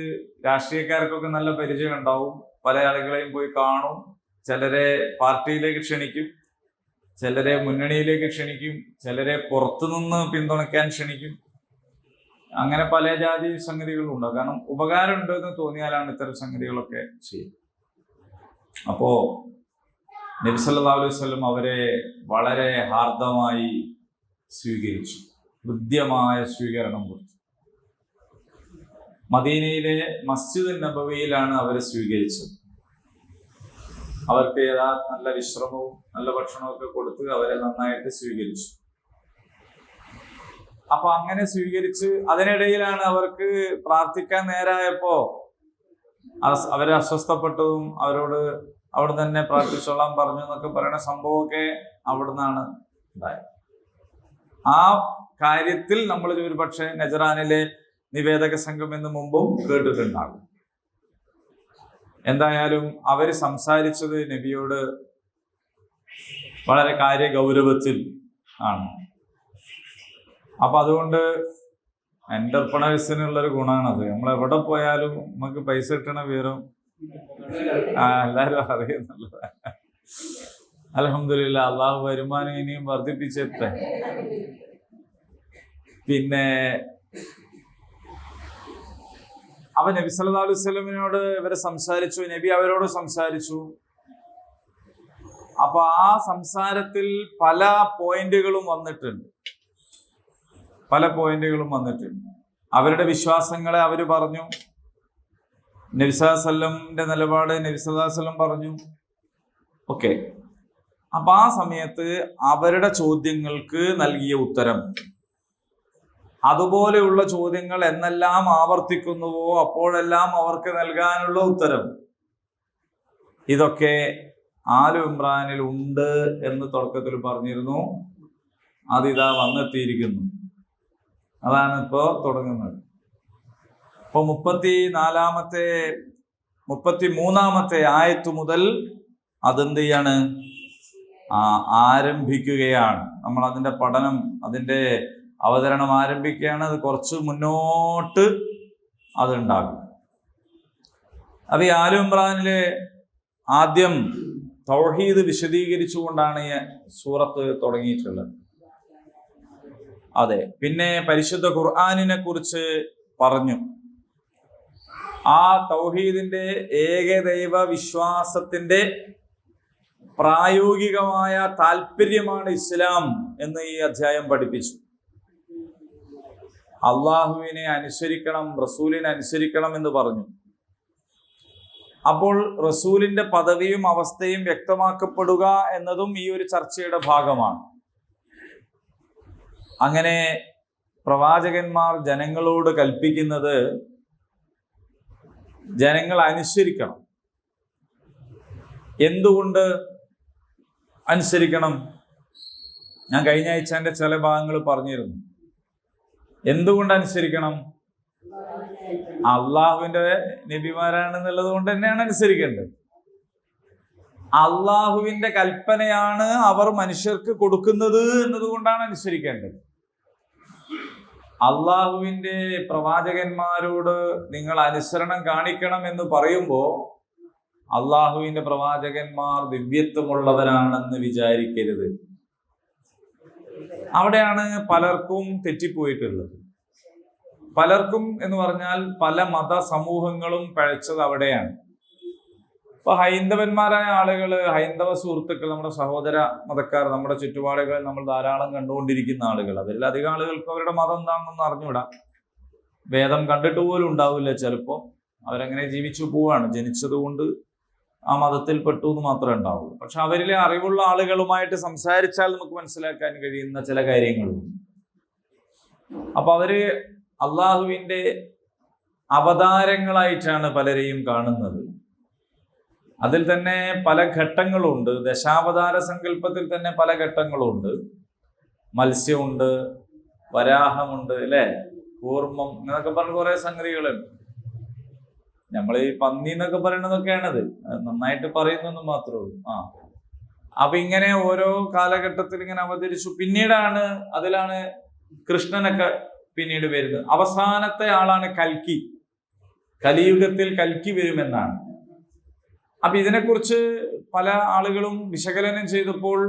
രാഷ്ട്രീയക്കാർക്കൊക്കെ നല്ല പരിചയം ഉണ്ടാവും. പല ആളുകളെയും പോയി കാണും. ചിലരെ പാർട്ടിയിലേക്ക് ക്ഷണിക്കും, ചിലരെ മുന്നണിയിലേക്ക് ക്ഷണിക്കും, ചിലരെ പുറത്തുനിന്ന് പിന്തുണയ്ക്കാൻ ക്ഷണിക്കും. അങ്ങനെ പല ജാതി സംഗതികളും ഉണ്ടാവും. കാരണം ഉപകാരം ഉണ്ടെന്ന് തോന്നിയാലാണ് ഇത്തരം സംഗതികളൊക്കെ ചെയ്യുന്നത്. അപ്പോ നബി സല്ലല്ലാഹു അലൈഹി വസല്ലം അവരെ വളരെ ഹാർദമായി സ്വീകരിച്ചു, ഹൃദ്യമായ സ്വീകരണം കൊടുത്തു. മദീനയിലെ മസ്ജിദ് നബവിയിലാണ് അവരെ സ്വീകരിച്ചത്. അവർക്ക് നല്ല വിശ്രമവും നല്ല ഭക്ഷണവും ഒക്കെ കൊടുത്ത് അവരെ നന്നായിട്ട് സ്വീകരിച്ചു. അപ്പൊ അങ്ങനെ സ്വീകരിച്ച് അതിനിടയിലാണ് അവർക്ക് പ്രാർത്ഥിക്കാൻ നേരായപ്പോ അവരെ അസ്വസ്ഥപ്പെട്ടതും അവരോട് അവിടെ തന്നെ പ്രാർത്ഥിച്ചോളാൻ പറഞ്ഞു എന്നൊക്കെ പറയുന്ന സംഭവമൊക്കെ അവിടുന്നാണ് ഉണ്ടായത്. ആ കാര്യത്തിൽ നമ്മൾ ഒരു പക്ഷേ നജറാനിലെ നിവേദക സംഘം എന്ന് മുമ്പും കേട്ടിട്ടുണ്ടാകും. എന്തായാലും അവര് സംസാരിച്ചത് നബിയോട് വളരെ കാര്യഗൗരവത്തിൽ ആണ്. അപ്പൊ അതുകൊണ്ട് എന്റർപ്രണേഴ്സിനുള്ളൊരു ഗുണമാണത്. നമ്മൾ എവിടെ പോയാലും നമുക്ക് പൈസ കിട്ടണ വിവരം എല്ലാരും അറിയുന്നുള്ളത്. അൽഹംദുലില്ലാ, അള്ളാഹു വരുമാനം ഇനിയും വർദ്ധിപ്പിച്ചെട്ടെ. പിന്നെ അവൻ നബി സല്ലല്ലാഹു അലൈഹി വസല്ലമിനോട് ഇവരെ സംസാരിച്ചു, നബി അവരോട് സംസാരിച്ചു. അപ്പൊ ആ സംസാരത്തിൽ പല പോയിന്റുകളും വന്നിട്ടുണ്ട്. അവരുടെ വിശ്വാസങ്ങളെ അവര് പറഞ്ഞു. നബി സല്ലല്ലാഹു അലൈഹി വസല്ലമിന്റെ നിലപാട് നബി സല്ലല്ലാഹു അലൈഹി വസല്ലം പറഞ്ഞു. ഓക്കെ. അപ്പൊ ആ സമയത്ത് അവരുടെ ചോദ്യങ്ങൾക്ക് നൽകിയ ഉത്തരം, അതുപോലെയുള്ള ചോദ്യങ്ങൾ എന്നെല്ലാം ആവർത്തിക്കുന്നുവോ അപ്പോഴെല്ലാം അവർക്ക് നൽകാനുള്ള ഉത്തരം, ഇതൊക്കെ ആലു ഇമ്രാനിൽ ഉണ്ട് എന്ന് തുടക്കത്തിൽ പറഞ്ഞിരുന്നു. അതിതാ വന്നെത്തിയിരിക്കുന്നു. അതാണ് ഇപ്പോ തുടങ്ങുന്നത്. ഇപ്പൊ 33-ാമത്തെ ആയത്ത് മുതൽ അതെന്ത് ചെയ്യാണ്, ആരംഭിക്കുകയാണ്. നമ്മൾ അതിന്റെ പഠനം, അതിന്റെ അവതരണം ആരംഭിക്കുകയാണ്. അത് കുറച്ച് മുന്നോട്ട് അതുണ്ടാകും. അപ്പൊ ഈ ആലു ഇമ്രാനിലെ ആദ്യം തൗഹീദ് വിശദീകരിച്ചുകൊണ്ടാണ് ഈ സൂറത്ത് തുടങ്ങിയിട്ടുള്ളത്. അതെ. പിന്നെ പരിശുദ്ധ ഖുർആനിനെ കുറിച്ച് പറഞ്ഞു. ആ തൗഹീദിന്റെ ഏകദൈവ വിശ്വാസത്തിന്റെ പ്രായോഗികമായ താല്പര്യമാണ് ഇസ്ലാം എന്ന് ഈ അധ്യായം പഠിപ്പിച്ചു. അള്ളാഹുവിനെ അനുസരിക്കണം, റസൂലിനെ അനുസരിക്കണം എന്ന് പറഞ്ഞു. അപ്പോൾ റസൂലിന്റെ പദവിയും അവസ്ഥയും വ്യക്തമാക്കപ്പെടുക എന്നതും ഈ ഒരു ചർച്ചയുടെ ഭാഗമാണ്. അങ്ങനെ പ്രവാചകന്മാർ ജനങ്ങളോട് കൽപ്പിക്കുന്നത് ജനങ്ങൾ അനുസരിക്കണം. എന്തുകൊണ്ട് അനുസരിക്കണം? ഞാൻ കഴിഞ്ഞ ആഴ്ച എൻ്റെ ചില ഭാഗങ്ങൾ പറഞ്ഞിരുന്നു. എന്തുകൊണ്ട് അനുസരിക്കണം? അള്ളാഹുവിന്റെ നബിമാരാണെന്നുള്ളത് കൊണ്ട് തന്നെയാണ് അനുസരിക്കേണ്ടത്. അള്ളാഹുവിന്റെ കൽപ്പനയാണ് അവർ മനുഷ്യർക്ക് കൊടുക്കുന്നത് എന്നതുകൊണ്ടാണ് അനുസരിക്കേണ്ടത്. അള്ളാഹുവിന്റെ പ്രവാചകന്മാരോട് നിങ്ങൾ അനുസരണം കാണിക്കണം എന്ന് പറയുമ്പോൾ അള്ളാഹുവിന്റെ പ്രവാചകന്മാർ ദിവ്യത്വമുള്ളവരാണെന്ന് വിചാരിക്കരുത്. അവിടെയാണ് പലർക്കും തെറ്റിപ്പോയിട്ടുള്ളത്. പലർക്കും എന്ന് പറഞ്ഞാൽ പല മത സമൂഹങ്ങളും പഴച്ചത് അവിടെയാണ്. ഇപ്പൊ ഹൈന്ദവന്മാരായ ആളുകൾ, ഹൈന്ദവ സുഹൃത്തുക്കൾ, നമ്മുടെ സഹോദര മതക്കാർ, നമ്മുടെ ചുറ്റുപാടുകൾ നമ്മൾ ധാരാളം കണ്ടുകൊണ്ടിരിക്കുന്ന ആളുകൾ, അവരിൽ അധികം ആളുകൾക്ക് അവരുടെ മതം എന്താണെന്നൊന്നും അറിഞ്ഞുകൂടാ. വേദം കണ്ടിട്ട് പോലും ഉണ്ടാവില്ല. ചിലപ്പോൾ അവരെങ്ങനെ ജീവിച്ചു പോവാണ്, ജനിച്ചത് കൊണ്ട് ആ മതത്തിൽ പെട്ടു എന്ന് മാത്രമേ ഉണ്ടാവുള്ളൂ. പക്ഷെ അവരിലെ അറിവുള്ള ആളുകളുമായിട്ട് സംസാരിച്ചാൽ നമുക്ക് മനസ്സിലാക്കാൻ കഴിയുന്ന ചില കാര്യങ്ങളുണ്ട്. അപ്പൊ അവര് അള്ളാഹുവിന്റെ അവതാരങ്ങളായിട്ടാണ് പലരെയും കാണുന്നത്. അതിൽ തന്നെ പല ഘട്ടങ്ങളുണ്ട്. ദശാവതാര സങ്കല്പത്തിൽ തന്നെ പല ഘട്ടങ്ങളുണ്ട്. മത്സ്യമുണ്ട്, വരാഹമുണ്ട്, അല്ലെ, കൂർമ്മം എന്നൊക്കെ പറഞ്ഞ കുറെ സംഗതികളുണ്ട്. നമ്മൾ ഈ പന്നി എന്നൊക്കെ പറയുന്നതൊക്കെയാണത്, നന്നായിട്ട് പറയുന്നെന്ന് മാത്രമേ ഉള്ളൂ. അപ്പൊ ഇങ്ങനെ ഓരോ കാലഘട്ടത്തിൽ ഇങ്ങനെ അവതരിച്ചു. പിന്നീടാണ് അതിലാണ് കൃഷ്ണനൊക്കെ പിന്നീട് വരുന്നത്. അവസാനത്തെ ആളാണ് കൽക്കി. കലിയുഗത്തിൽ കൽക്കി വരുമെന്നാണ്. അപ്പൊ ഇതിനെക്കുറിച്ച് പല ആളുകളും വിശകലനം ചെയ്തപ്പോൾ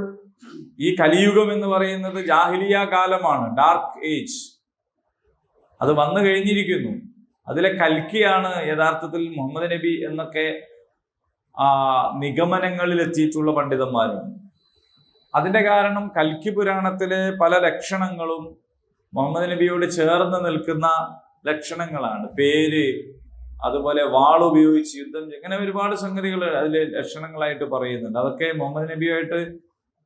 ഈ കലിയുഗം എന്ന് പറയുന്നത് ജാഹിലിയ കാലമാണ്, ഡാർക്ക് ഏജ്. അത് വന്നു കഴിഞ്ഞിരിക്കുന്നു. അതിലെ കൽക്കിയാണ് യഥാർത്ഥത്തിൽ മുഹമ്മദ് നബി എന്നൊക്കെ നിഗമനങ്ങളിൽ എത്തിയിട്ടുള്ള പണ്ഡിതന്മാരും. അതിന്റെ കാരണം കൽക്കി പുരാണത്തിലെ പല ലക്ഷണങ്ങളും മുഹമ്മദ് നബിയോട് ചേർന്ന് നിൽക്കുന്ന ലക്ഷണങ്ങളാണ്. പേര്, അതുപോലെ വാളുപയോഗിച്ച് യുദ്ധം, ഇങ്ങനെ ഒരുപാട് സംഗതികൾ അതിലെ ലക്ഷണങ്ങളായിട്ട് പറയുന്നുണ്ട്. അതൊക്കെ മുഹമ്മദ് നബിയുമായിട്ട്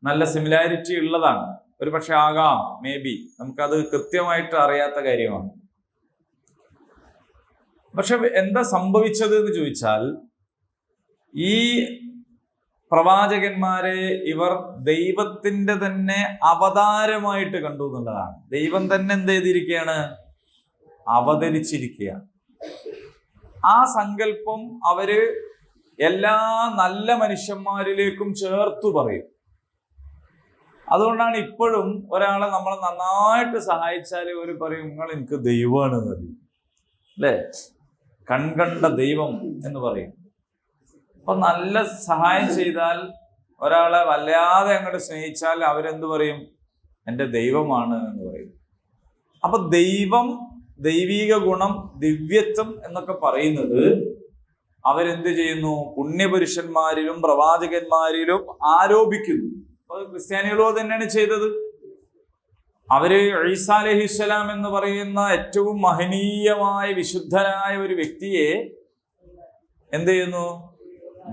നല്ല സിമിലാരിറ്റി ഉള്ളതാണ്. ഒരു പക്ഷെ ആകാം, മേ ബി, നമുക്കത് കൃത്യമായിട്ട് അറിയാത്ത കാര്യമാണ്. പക്ഷെ എന്താ സംഭവിച്ചത് എന്ന് ചോദിച്ചാൽ, ഈ പ്രവാചകന്മാരെ ഇവർ ദൈവത്തിന്റെ തന്നെ അവതാരമായിട്ട് കണ്ടു എന്നുള്ളതാണ്. ദൈവം തന്നെ എന്ത് ചെയ്തിരിക്കുകയാണ്? അവതരിച്ചിരിക്കുകയാണ്. ആ സങ്കല്പം അവര് എല്ലാ നല്ല മനുഷ്യന്മാരിലേക്കും ചേർത്തു പറയും. അതുകൊണ്ടാണ് ഇപ്പോഴും ഒരാളെ നമ്മൾ നന്നായിട്ട് സഹായിച്ചാൽ ഒരു പറയും, നിങ്ങൾ എനിക്ക് ദൈവമാണ് പറയും, അല്ലേ, കൺകണ്ട ദൈവം എന്ന് പറയും. അപ്പൊ നല്ല സഹായം ചെയ്താൽ, ഒരാളെ വല്ലാതെ അങ്ങോട്ട് സ്നേഹിച്ചാൽ അവരെന്ത് പറയും? എൻ്റെ ദൈവമാണ് എന്ന് പറയും. അപ്പൊ ദൈവം, ദൈവീക ഗുണം, ദിവ്യത്വം എന്നൊക്കെ പറയുന്നത് അവരെന്ത് ചെയ്യുന്നു? പുണ്യപുരുഷന്മാരിലും പ്രവാചകന്മാരിലും ആരോപിക്കുന്നു. അത് ക്രിസ്ത്യാനികളോ തന്നെയാണ് ചെയ്തത്. അവര് ഈസാ അലൈഹിസ്സലാം എന്ന് പറയുന്ന ഏറ്റവും മഹനീയമായ വിശുദ്ധനായ ഒരു വ്യക്തിയെ എന്ത് ചെയ്യുന്നു?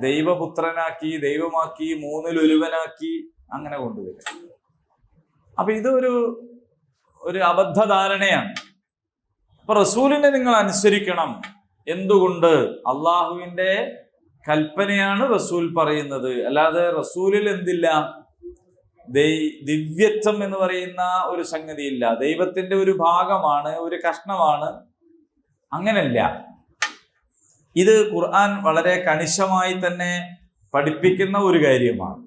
ദൈവപുത്രനാക്കി, ദൈവമാക്കി, മൂന്നിലൊരുവനാക്കി അങ്ങനെ കൊണ്ടുവരും. അപ്പൊ ഒരു അബദ്ധധാരണയാണ്. അപ്പൊ റസൂലിനെ നിങ്ങൾ അനുസരിക്കണം. എന്തുകൊണ്ട്? അള്ളാഹുവിന്റെ കൽപ്പനയാണ് റസൂൽ പറയുന്നത്. അല്ലാതെ റസൂലിൽ എന്തില്ല? ദിവ്യത്വം എന്ന് പറയുന്ന ഒരു സംഗതിയില്ല. ദൈവത്തിന്റെ ഒരു ഭാഗമാണ്, ഒരു കഷ്ണമാണ്, അങ്ങനല്ല. ഇത് ഖുർആൻ വളരെ കണിശമായി തന്നെ പഠിപ്പിക്കുന്ന ഒരു കാര്യമാണ്.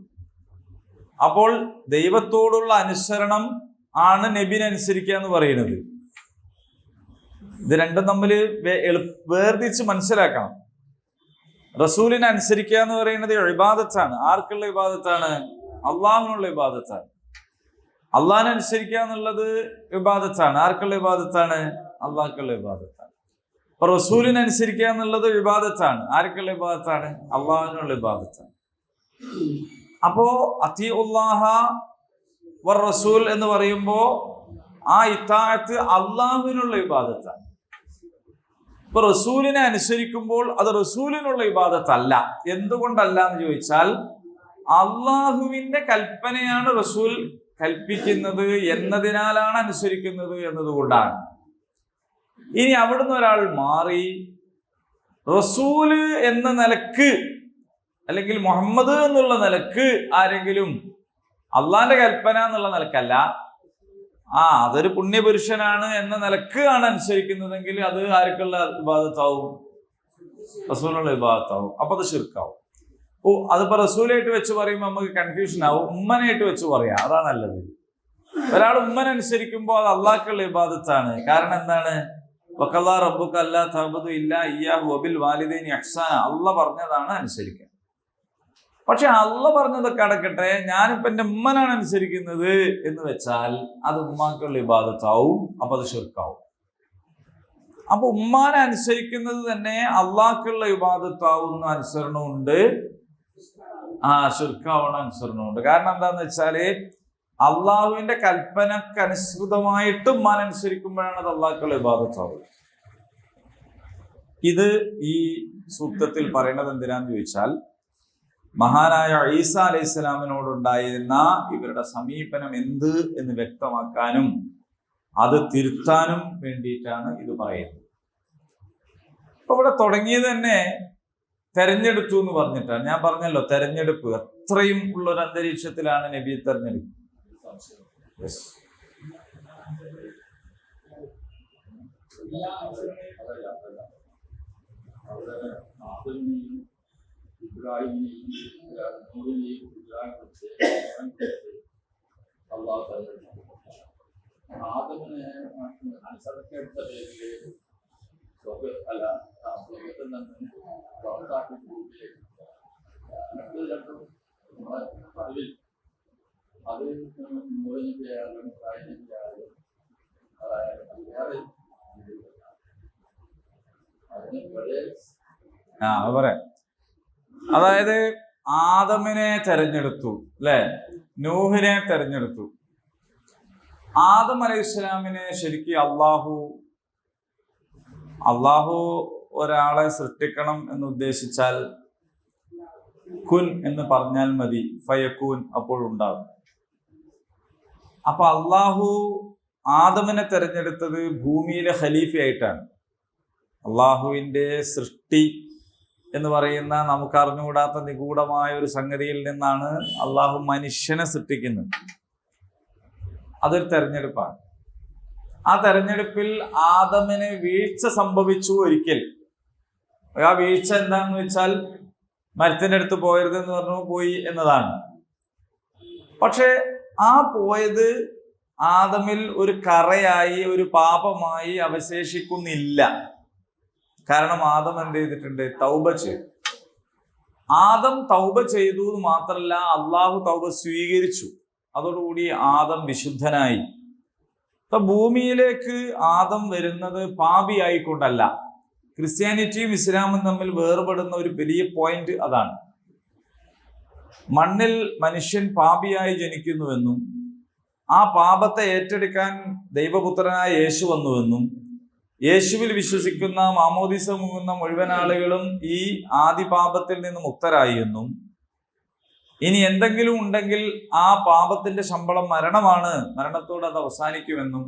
അപ്പോൾ ദൈവത്തോടുള്ള അനുസരണം ആണ് നബിനെ അനുസരിക്കുക എന്ന് പറയുന്നത്. ഇത് രണ്ടും തമ്മിൽ വേർതിരിച്ച് മനസ്സിലാക്കണം. റസൂലിനെ അനുസരിക്കുക എന്ന് പറയുന്നത് ഇബാദത്താണ്. ആർക്കുള്ള ഇബാദത്താണ്? അള്ളാഹുവിനുള്ള ഇബാദത്താണ്. അള്ളാഹിനെ അനുസരിക്കുക എന്നുള്ളത് ഇബാദത്താണ്. ആർക്കുള്ള ഇബാദത്താണ്? അള്ളാഹ്ക്കുള്ള ഇബാദത്താണ്. അപ്പൊ റസൂലിനെ അനുസരിക്കുക എന്നുള്ളത് ഇബാദത്താണ്. ആർക്കുള്ള ഇബാദത്താണ്? അള്ളാഹുവിനുള്ള ഇബാദത്താണ്. അപ്പോ അത്തിഉല്ലാഹ വർ റസൂൽ എന്ന് പറയുമ്പോ ആ ഇത്താഅത്ത് അള്ളാഹുവിനുള്ള ഇബാദത്താണ്. ഇപ്പൊ റസൂലിനെ അനുസരിക്കുമ്പോൾ അത് റസൂലിനുള്ള ഇബാദത്തല്ല. എന്തുകൊണ്ടല്ല എന്ന് ചോദിച്ചാൽ അള്ളാഹുവിന്റെ കൽപ്പനയാണ് റസൂൽ കൽപ്പിക്കുന്നത് എന്നതിനാലാണ് അനുസരിക്കുന്നത് എന്നതുകൊണ്ടാണ്. ഇനി അവിടുന്ന് ഒരാൾ മാറി റസൂല് എന്ന നിലക്ക് അല്ലെങ്കിൽ മുഹമ്മദ് എന്നുള്ള നിലക്ക് ആരെങ്കിലും അള്ളാന്റെ കൽപ്പന എന്നുള്ള നിലക്കല്ല, അതൊരു പുണ്യപുരുഷനാണ് എന്ന നിലക്ക് ആണ് അനുസരിക്കുന്നതെങ്കിൽ അത് ആർക്കുള്ള ഇബാദത്താവും? റസൂലുള്ള ഇബാദത്താവും. അപ്പൊ അത് ശിർക്കാവും. അതിപ്പോ റസൂലായിട്ട് വെച്ച് പറയുമ്പോൾ നമുക്ക് കൺഫ്യൂഷൻ ആവും. ഉമ്മനായിട്ട് വെച്ച് പറയാം, അതാ നല്ലത്. ഒരാൾ ഉമ്മനനുസരിക്കുമ്പോൾ അത് അള്ളാഹ്ക്കുള്ള ഇബാദത്താണ്. കാരണം എന്താണ്? വഖല്ലാ റബ്ബുക അല്ലാ തഅബുദു ഇല്ലാ ഇയ്യാഹു വബിൽ വാലിദൈനി ഇഹ്സാന, അള്ളാഹ് പറഞ്ഞതാണ് അനുസരിക്കാൻ. പക്ഷെ അള്ളാഹ് പറഞ്ഞതൊക്കെ അടക്കട്ടെ, ഞാനിപ്പോ എന്റെ ഉമ്മനാണ് അനുസരിക്കുന്നത് എന്ന് വെച്ചാൽ അത് ഉമ്മാക്കുള്ള ഇബാദത്താവും. അപ്പൊ അത് ശിർക്കാവും. അപ്പൊ ഉമ്മാനെ അനുസരിക്കുന്നത് തന്നെ അള്ളാഹ്ക്കുള്ള ഇബാദത്താവുന്ന അനുസരണമുണ്ട്, ശിർക്കാവുന്ന അനുസരണമുണ്ട്. കാരണം എന്താന്ന് വെച്ചാല് അള്ളാഹുവിന്റെ കൽപ്പനക്ക് അനുസൃതമായിട്ട് ഉമ്മാനെ അനുസരിക്കുമ്പോഴാണ് അത് അള്ളാഹ്ക്കുള്ള ഇബാദത്താവുക. ഇത് ഈ സൂക്തത്തിൽ പറയുന്നത് എന്തിനാന്ന് ചോദിച്ചാൽ മഹാനായ ഈസാ അലൈഹിസ്സലാമിനോടുണ്ടായിരുന്ന ഇവരുടെ സമീപനം എന്ത് എന്ന് വ്യക്തമാക്കാനും അത് തിരുത്താനും വേണ്ടിയിട്ടാണ് ഇത് പറയുന്നത്. അപ്പൊ ഇവിടെ തുടങ്ങിയത് തന്നെ തെരഞ്ഞെടുത്തു എന്ന് പറഞ്ഞിട്ടാണ്. ഞാൻ പറഞ്ഞല്ലോ, തെരഞ്ഞെടുപ്പ് അത്രയും ഉള്ളൊരു അന്തരീക്ഷത്തിലാണ് നബിയെ തെരഞ്ഞെടുപ്പ്. പറയാം. അതായത് ആദമിനെ തെരഞ്ഞെടുത്തു, അല്ലെ? നൂഹിനെ തെരഞ്ഞെടുത്തു. ആദം അലൈഹിസ്സലാമിനെ ശരിക്കും അള്ളാഹു ഒരാളെ സൃഷ്ടിക്കണം എന്ന് ഉദ്ദേശിച്ചാൽ കുൻ എന്ന് പറഞ്ഞാൽ മതി, ഫയക്കൂൻ, അപ്പോഴുണ്ടാകും. അപ്പൊ അള്ളാഹു ആദമിനെ തെരഞ്ഞെടുത്തത് ഭൂമിയിലെ ഖലീഫയായിട്ടാണ്. അള്ളാഹുവിന്റെ സൃഷ്ടി എന്ന് പറയുന്ന നമുക്ക് അറിഞ്ഞുകൂടാത്ത നിഗൂഢമായ ഒരു സംഗതിയിൽ നിന്നാണ് അള്ളാഹു മനുഷ്യനെ സൃഷ്ടിക്കുന്നത്. അതൊരു തെരഞ്ഞെടുപ്പാണ്. ആ തെരഞ്ഞെടുപ്പിൽ ആദമിന് വീഴ്ച സംഭവിച്ചു ഒരിക്കൽ. ആ വീഴ്ച എന്താണെന്ന് വെച്ചാൽ മരത്തിന്റെ അടുത്ത് പോയരുതെന്ന് പറഞ്ഞു, പോയി എന്നതാണ്. പക്ഷെ ആ പോയത് ആദമിൽ ഒരു കറയായി, ഒരു പാപമായി അവശേഷിക്കുന്നില്ല. കാരണം ആദം എന്ത് ചെയ്തിട്ടുണ്ട്? തൗബ ചെയ്തു. ആദം തൗബ ചെയ്തു മാത്രമല്ല, അള്ളാഹു തൗബ സ്വീകരിച്ചു. അതോടുകൂടി ആദം വിശുദ്ധനായി. ഇപ്പൊ ഭൂമിയിലേക്ക് ആദം വരുന്നത് പാപിയായിക്കൊണ്ടല്ല. ക്രിസ്ത്യാനിറ്റിയും ഇസ്ലാമും തമ്മിൽ വേർപെടുന്ന ഒരു വലിയ പോയിന്റ് അതാണ്. മണ്ണിൽ മനുഷ്യൻ പാപിയായി ജനിക്കുന്നുവെന്നും ആ പാപത്തെ ഏറ്റെടുക്കാൻ ദൈവപുത്രനായ യേശു വന്നുവെന്നും യേശുവിൽ വിശ്വസിക്കുന്ന മാമോദീസ മുങ്ങുന്ന മുഴുവൻ ആളുകളും ഈ ആദി പാപത്തിൽ നിന്ന് മുക്തരായി എന്നും ഇനി എന്തെങ്കിലും ഉണ്ടെങ്കിൽ ആ പാപത്തിന്റെ ശമ്പളം മരണമാണ്, മരണത്തോടെ അത് അവസാനിക്കുമെന്നും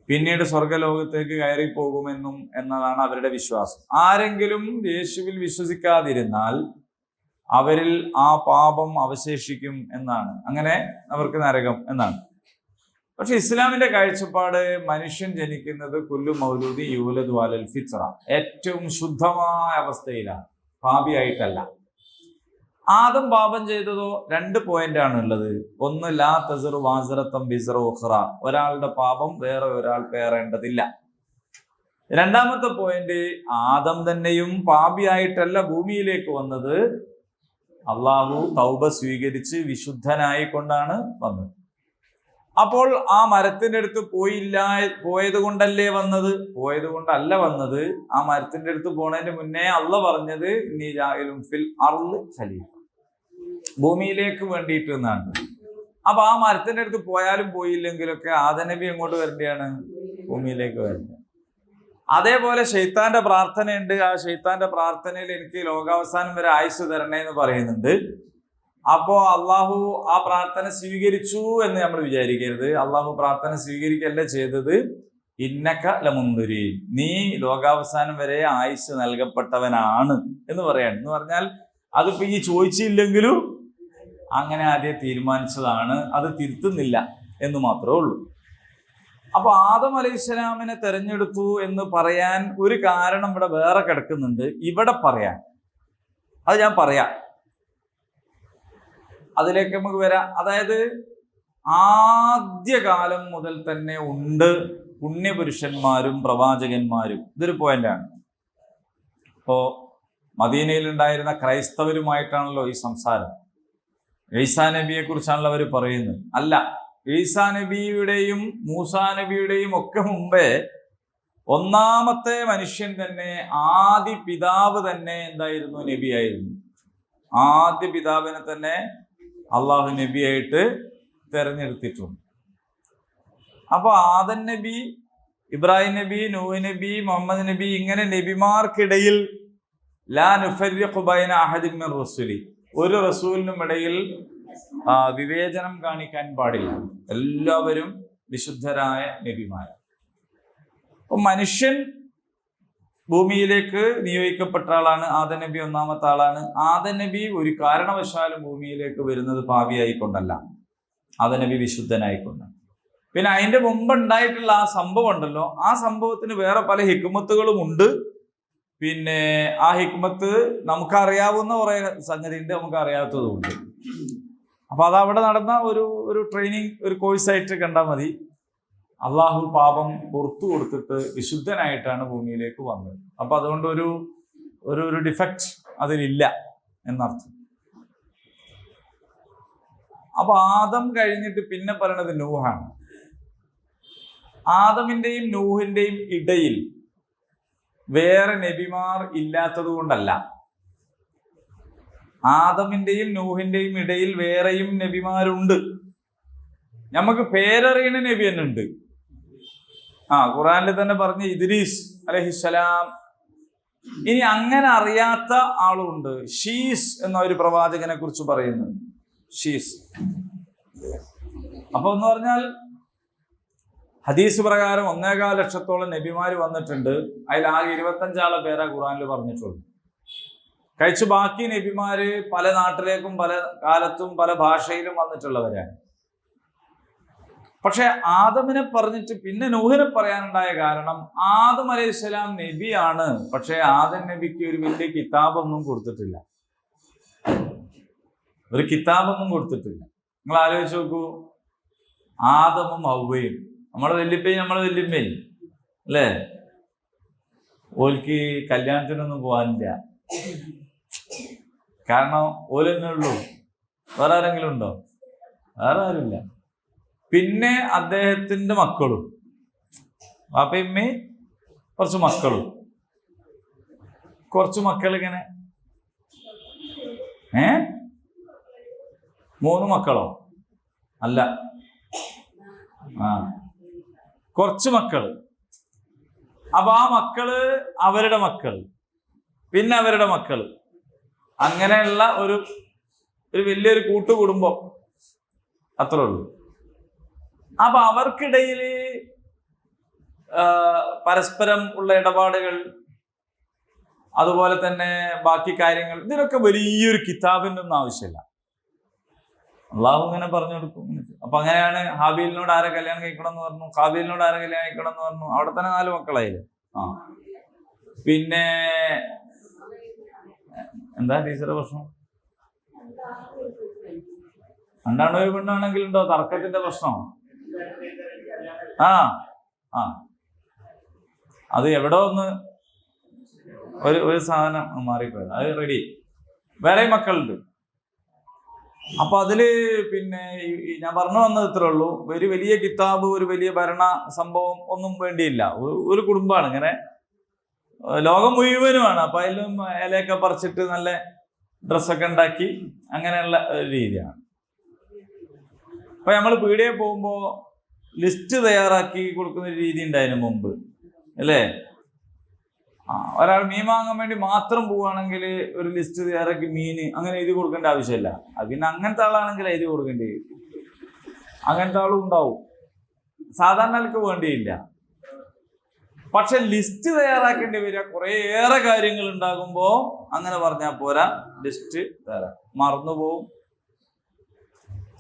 പിന്നീട് സ്വർഗലോകത്തേക്ക് കയറി പോകുമെന്നും എന്നതാണ് അവരുടെ വിശ്വാസം. ആരെങ്കിലും യേശുവിൽ വിശ്വസിക്കാതിരുന്നാൽ അവരിൽ ആ പാപം അവശേഷിക്കും എന്നാണ്. അങ്ങനെ അവർക്ക് നരകം എന്നാണ്. പക്ഷെ ഇസ്ലാമിന്റെ കാഴ്ചപ്പാട് മനുഷ്യൻ ജനിക്കുന്നത് കുല്ലു മൗലൂദി യൂലദു അലൽ ഫിത്ര, ഏറ്റവും ശുദ്ധമായ അവസ്ഥയിലാണ്, പാപിയായിട്ടല്ല. ആദം പാപം ചെയ്തതോ 2 പോയിന്റാണ് ഉള്ളത്. ഒന്ന്, ലാ തസിറു വാസിറത്തൻ വിസ്റ ഉഖ്റ, ഒരാളുടെ പാപം വേറെ ഒരാൾ പേറേണ്ടതില്ല. രണ്ടാമത്തെ പോയിന്റ്, ആദം തന്നെയും പാപിയായിട്ടല്ല ഭൂമിയിലേക്ക് വന്നത്, അള്ളാഹു തൗബ സ്വീകരിച്ച് വിശുദ്ധനായിക്കൊണ്ടാണ് വന്നത്. അപ്പോൾ ആ മരത്തിന്റെ അടുത്ത് പോയത് കൊണ്ടല്ലേ വന്നത്? പോയത് കൊണ്ടല്ല വന്നത്. ആ മരത്തിന്റെ അടുത്ത് പോണതിന് മുന്നേ അള്ളാഹ് പറഞ്ഞത് ഇന്നീ ജാഇലുൻ ഫിൽ അർളി ഖലീഫ, ഭൂമിയിലേക്ക് വേണ്ടിയിട്ട് എന്നാണ്. അപ്പൊ ആ മരത്തിന്റെ അടുത്ത് പോയാലും പോയില്ലെങ്കിലൊക്കെ ആദം നബി എങ്ങോട്ട് വരേണ്ടതാണ്? ഭൂമിയിലേക്ക് വരേണ്ടത്. അതേപോലെ ശൈത്താന്റെ പ്രാർത്ഥനയുണ്ട്. ആ ശൈത്താന്റെ പ്രാർത്ഥനയിൽ എനിക്ക് ലോകാവസാനം വരെ ആയുസ് തരണേ എന്ന് പറയുന്നുണ്ട്. അപ്പോ അള്ളാഹു ആ പ്രാർത്ഥന സ്വീകരിച്ചു എന്ന് നമ്മൾ വിചാരിക്കരുത്. അള്ളാഹു പ്രാർത്ഥന സ്വീകരിക്കല്ല ചെയ്തത്. ഇന്നക ലമുൻദിരി, നീ ലോകാവസാനം വരെ ആയുസ് നൽകപ്പെട്ടവനാണ് എന്ന് പറയാണ്. എന്ന് പറഞ്ഞാൽ അതിപ്പോ ഈ ചോദിച്ചില്ലെങ്കിലും അങ്ങനെ ആദ്യം തീരുമാനിച്ചതാണ്, അത് തിരുത്തുന്നില്ല എന്ന് മാത്രമേ ഉള്ളൂ. അപ്പൊ ആദം അലൈഹിസ്സലാമിനെ തെരഞ്ഞെടുത്തു എന്ന് പറയാൻ ഒരു കാരണം ഇവിടെ വേറെ കിടക്കുന്നുണ്ട്. ഇവിടെ പറയാൻ, അത് ഞാൻ പറയാം, അതിലേക്ക് നമുക്ക് വരാം. അതായത് ആദ്യകാലം മുതൽ തന്നെ ഉണ്ട് പുണ്യപുരുഷന്മാരും പ്രവാചകന്മാരും. ഇതൊരു പോയിന്റാണ്. ഇപ്പോ മദീനയിൽ ഉണ്ടായിരുന്ന ക്രൈസ്തവരുമായിട്ടാണല്ലോ ഈ സംസാരം. ഈസാ നബിയെ കുറിച്ചാണല്ലോ അവർ പറയുന്നത്. അല്ല, ഈസാ നബിയുടെയും മൂസാ നബിയുടെയും ഒക്കെ മുമ്പേ ഒന്നാമത്തെ മനുഷ്യൻ തന്നെ, ആദ്യ പിതാവ് തന്നെ എന്തായിരുന്നു? നബിയായിരുന്നു. ആദ്യ പിതാവിനെ തന്നെ അള്ളാഹു നബിയായിട്ട് തെരഞ്ഞെടുത്തിട്ടുണ്ട്. അപ്പൊ ആദം നബി, ഇബ്രാഹിം നബി, നൂഹ് നബി, മുഹമ്മദ് നബി, ഇങ്ങനെ നബിമാർക്കിടയിൽ ലാ നുഫർരിഖു ബൈന അഹദിൻ മിർ റസൂലി, ഒരു റസൂലിനും ഇടയിൽ വിവേചനം കാണിക്കാൻ പാടില്ല. എല്ലാവരും വിശുദ്ധരായ നബിമാരാണ്. അപ്പൊ മനുഷ്യൻ ഭൂമിയിലേക്ക് നിയോഗിക്കപ്പെട്ട ആളാണ് ആദം നബി. ഒന്നാമത്തെ ആളാണ് ആദം നബി. ഒരു കാരണവശാലും ഭൂമിയിലേക്ക് വരുന്നത് പാപിയായിക്കൊണ്ടല്ല, ആദം നബി വിശുദ്ധനായിക്കൊണ്ടാണ്. പിന്നെ അതിന്റെ മുമ്പ് ഉണ്ടായിട്ടുള്ള ആ സംഭവം ഉണ്ടല്ലോ, ആ സംഭവത്തിന് വേറെ പല ഹിക്മത്തുകളും ഉണ്ട്. പിന്നെ ആ ഹിക്മത്ത് നമുക്കറിയാവുന്ന കുറെ സംഗതി ഉണ്ട്, നമുക്ക് അറിയാത്തതുമുണ്ട്. അപ്പൊ അതവിടെ നടന്ന ഒരു ട്രെയിനിങ്, ഒരു കോഴ്സായിട്ട് കണ്ടാൽ മതി. അള്ളാഹു പാപം പുറത്തു കൊടുത്തിട്ട് വിശുദ്ധനായിട്ടാണ് ഭൂമിയിലേക്ക് വന്നത്. അപ്പൊ അതുകൊണ്ട് ഒരു ഡിഫക്റ്റ് അതിലില്ല എന്നർത്ഥം. അപ്പൊ ആദം കഴിഞ്ഞിട്ട് പിന്നെ പറയണത് നൂഹാണ്. ആദമിന്റെയും നൂഹിന്റെയും ഇടയിൽ വേറെ നബിമാർ ഇല്ലാത്തത് കൊണ്ടല്ല. ആദമിന്റെയും നൂഹിന്റെയും ഇടയിൽ വേറെയും നബിമാരുണ്ട്. നമുക്ക് പേരറിയണ നബി തന്നെ ഉണ്ട്. ഖുറാനിൽ തന്നെ പറഞ്ഞ ഇദ്രീസ് അലൈഹിസ്സലാം. ഇനി അങ്ങനെ അറിയാത്ത ആളുണ്ട്. ഷീസ് എന്ന ഒരു പ്രവാചകനെ കുറിച്ച് പറയുന്നുണ്ട്. ഷീസ് അപ്പൊ എന്ന് പറഞ്ഞാൽ ഹദീസ് പ്രകാരം 1.25 ലക്ഷത്തോളം നബിമാര് വന്നിട്ടുണ്ട്. അതിൽ ആകെ 25 പേരാ ഖുറാനിൽ പറഞ്ഞിട്ടുള്ളൂ. കഴിച്ച് ബാക്കി നബിമാര് പല നാട്ടിലേക്കും പല കാലത്തും പല ഭാഷയിലും വന്നിട്ടുള്ളവരാണ്. പക്ഷെ ആദമിനെ പറഞ്ഞിട്ട് പിന്നെ നൂഹിനെ പറയാനുണ്ടായ കാരണം, ആദം അലൈഹിസ്സലാം നബിയാണ്, പക്ഷെ ആദം നബിക്ക് ഒരു വലിയ കിതാബൊന്നും കൊടുത്തിട്ടില്ല. ഒരു കിതാബൊന്നും കൊടുത്തിട്ടില്ല. നിങ്ങൾ ആലോചിച്ച് നോക്കൂ, ആദമും ഹവ്വയും, നമ്മളെ വല്യപ്പയും അല്ലേ, ഓൽക്ക് കല്യാണത്തിനൊന്നും പോകാനില്ല. കാരണം ഓലെന്നെ ഉള്ളൂ. വേറെ ആരെങ്കിലും ഉണ്ടോ? വേറെ ആരുമില്ല. പിന്നെ അദ്ദേഹത്തിന്റെ മക്കളും, വാപ്പയമ്മേ, കുറച്ച് മക്കളും, കുറച്ച് മക്കളിങ്ങനെ 3 മക്കളോ? അല്ല, കുറച്ച് മക്കള്. അപ്പൊ ആ മക്കള്, അവരുടെ മക്കള്, പിന്നെ അവരുടെ മക്കള്, അങ്ങനെയുള്ള ഒരു വലിയൊരു കൂട്ടുകുടുംബം, അത്രേ ഉള്ളൂ. അപ്പൊ അവർക്കിടയിൽ പരസ്പരം ഉള്ള ഇടപാടുകൾ, അതുപോലെ തന്നെ ബാക്കി കാര്യങ്ങൾ, ഇതിനൊക്കെ വലിയൊരു കിതാബിൻ്റെ ഒന്നും ആവശ്യമില്ല. അള്ളാഹു ഇങ്ങനെ പറഞ്ഞു കൊടുക്കും. അപ്പൊ അങ്ങനെയാണ് ഹാബീലിനോട് ആരെ കല്യാണം കഴിക്കണം എന്ന് പറഞ്ഞു, ഹാബീലിനോട് ആരെ കല്യാണം കഴിക്കണം എന്ന് പറഞ്ഞു. അവിടെ തന്നെ 4 മക്കളായില്ലേ. പിന്നെ എന്താ ടീച്ചറെ പ്രശ്നം? 2 ആണോ 1 പെണ്ണാണെങ്കിൽ ഉണ്ടോ തർക്കത്തിന്റെ പ്രശ്നം? അത് എവിടെ ഒന്ന് ഒരു സാധനം മാറിപ്പോയത്, അത് റെഡി. വേറെ മക്കളുണ്ട്. അപ്പൊ അതില് പിന്നെ ഞാൻ പറഞ്ഞു വന്നത് ഇത്രേ ഉള്ളൂ. ഒരു വലിയ കിതാബ്, ഒരു വലിയ ഭരണ സംഭവം ഒന്നും വേണ്ടിയില്ല. ഒരു കുടുംബമാണ്, ഇങ്ങനെ ലോകം മുഴുവനുമാണ്. അപ്പൊ അതിലും ഇലയൊക്കെ പറിച്ചിട്ട് നല്ല ഡ്രസ്സൊക്കെ ഉണ്ടാക്കി അങ്ങനെയുള്ള ഒരു രീതിയാണ്. അപ്പൊ നമ്മൾ പീടികയിൽ പോകുമ്പോൾ ലിസ്റ്റ് തയ്യാറാക്കി കൊടുക്കുന്ന ഒരു രീതി ഉണ്ടായിരുന്നു മുമ്പ് അല്ലേ? ഒരാൾ മീൻ വാങ്ങാൻ വേണ്ടി മാത്രം പോവുകയാണെങ്കിൽ ഒരു ലിസ്റ്റ് തയ്യാറാക്കി മീന് അങ്ങനെ എഴുതി കൊടുക്കേണ്ട ആവശ്യമില്ല. അത് പിന്നെ അങ്ങനത്തെ ആളാണെങ്കിൽ എഴുതി കൊടുക്കേണ്ടി വരും. അങ്ങനത്തെ ആളും ഉണ്ടാവും, സാധാരണ ആൾക്ക് വേണ്ടിയില്ല. പക്ഷെ ലിസ്റ്റ് തയ്യാറാക്കേണ്ടി വരിക കുറേയേറെ കാര്യങ്ങൾ ഉണ്ടാകുമ്പോ അങ്ങനെ പറഞ്ഞാൽ പോരാ, ലിസ്റ്റ് തരാം, മറന്നുപോകും.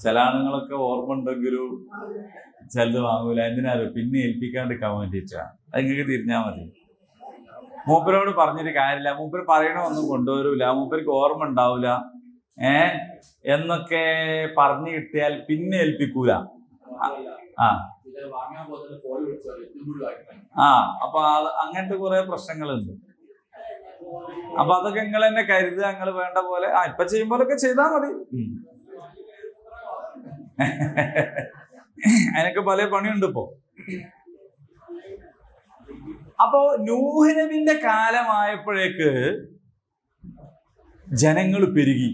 ചില ആണുങ്ങളൊക്കെ ഓർമ്മ ഉണ്ടെങ്കിലും ചിലത് വാങ്ങൂല. എന്തിനാലും പിന്നെ ഏൽപ്പിക്കാണ്ടിരിക്കാൻ വേണ്ടിയിട്ടാണ്. അത് നിങ്ങൾക്ക് തിരിഞ്ഞാൽ മതി. മൂപ്പരോട് പറഞ്ഞിട്ട് കാര്യമില്ല, മൂപ്പര് പറയണമൊന്നും കൊണ്ടുവരൂല, മൂപ്പർക്ക് ഓർമ്മ ഉണ്ടാവൂല എന്നൊക്കെ പറഞ്ഞു കിട്ടിയാൽ പിന്നെ ഏൽപ്പിക്കൂല. അപ്പൊ അങ്ങനത്തെ കുറെ പ്രശ്നങ്ങളുണ്ട്. അപ്പൊ അതൊക്കെ നിങ്ങൾ തന്നെ കരുതുക, നിങ്ങൾ വേണ്ട പോലെ ഇപ്പൊ ചെയ്യുമ്പോലൊക്കെ ചെയ്താൽ മതി. അതിനൊക്കെ പല പണിയുണ്ട് ഇപ്പോ. അപ്പോ നൂഹ് നബിന്റെ കാലമായപ്പോഴേക്ക് ജനങ്ങൾ പെരുകി,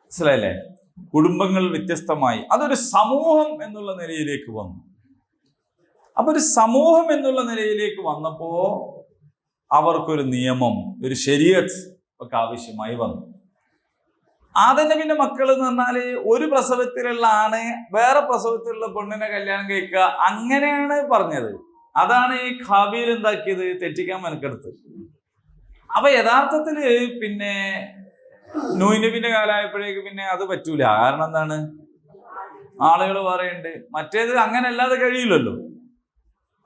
മനസ്സിലായില്ലേ? കുടുംബങ്ങൾ വ്യത്യസ്തമായി, അതൊരു സമൂഹം എന്നുള്ള നിലയിലേക്ക് വന്നു. അപ്പൊ ഒരു സമൂഹം എന്നുള്ള നിലയിലേക്ക് വന്നപ്പോ അവർക്കൊരു നിയമം, ഒരു ശരീഅത്ത് ഒക്കെ ആവശ്യമായി വന്നു. ആദം നബിന്റെ മക്കൾ എന്ന് പറഞ്ഞാല് ഒരു പ്രസവത്തിലുള്ള ആണ് വേറെ പ്രസവത്തിലുള്ള പെണ്ണിനെ കല്യാണം കഴിക്കുക, അങ്ങനെയാണ് പറഞ്ഞത്. അതാണ് ഈ ഖാബീൽ എന്താക്കിയത്, തെറ്റിക്കാൻ മെനക്കെടുത്ത്. അപ്പൊ യഥാർത്ഥത്തില് പിന്നെ നൂഹ് നബിന്റെ കാലമായപ്പോഴേക്ക് പിന്നെ അത് പറ്റൂല. കാരണം എന്താണ്, ആളുകൾ പറയുന്നുണ്ട് മറ്റേത് അങ്ങനെ അല്ലാതെ കഴിയില്ലല്ലോ.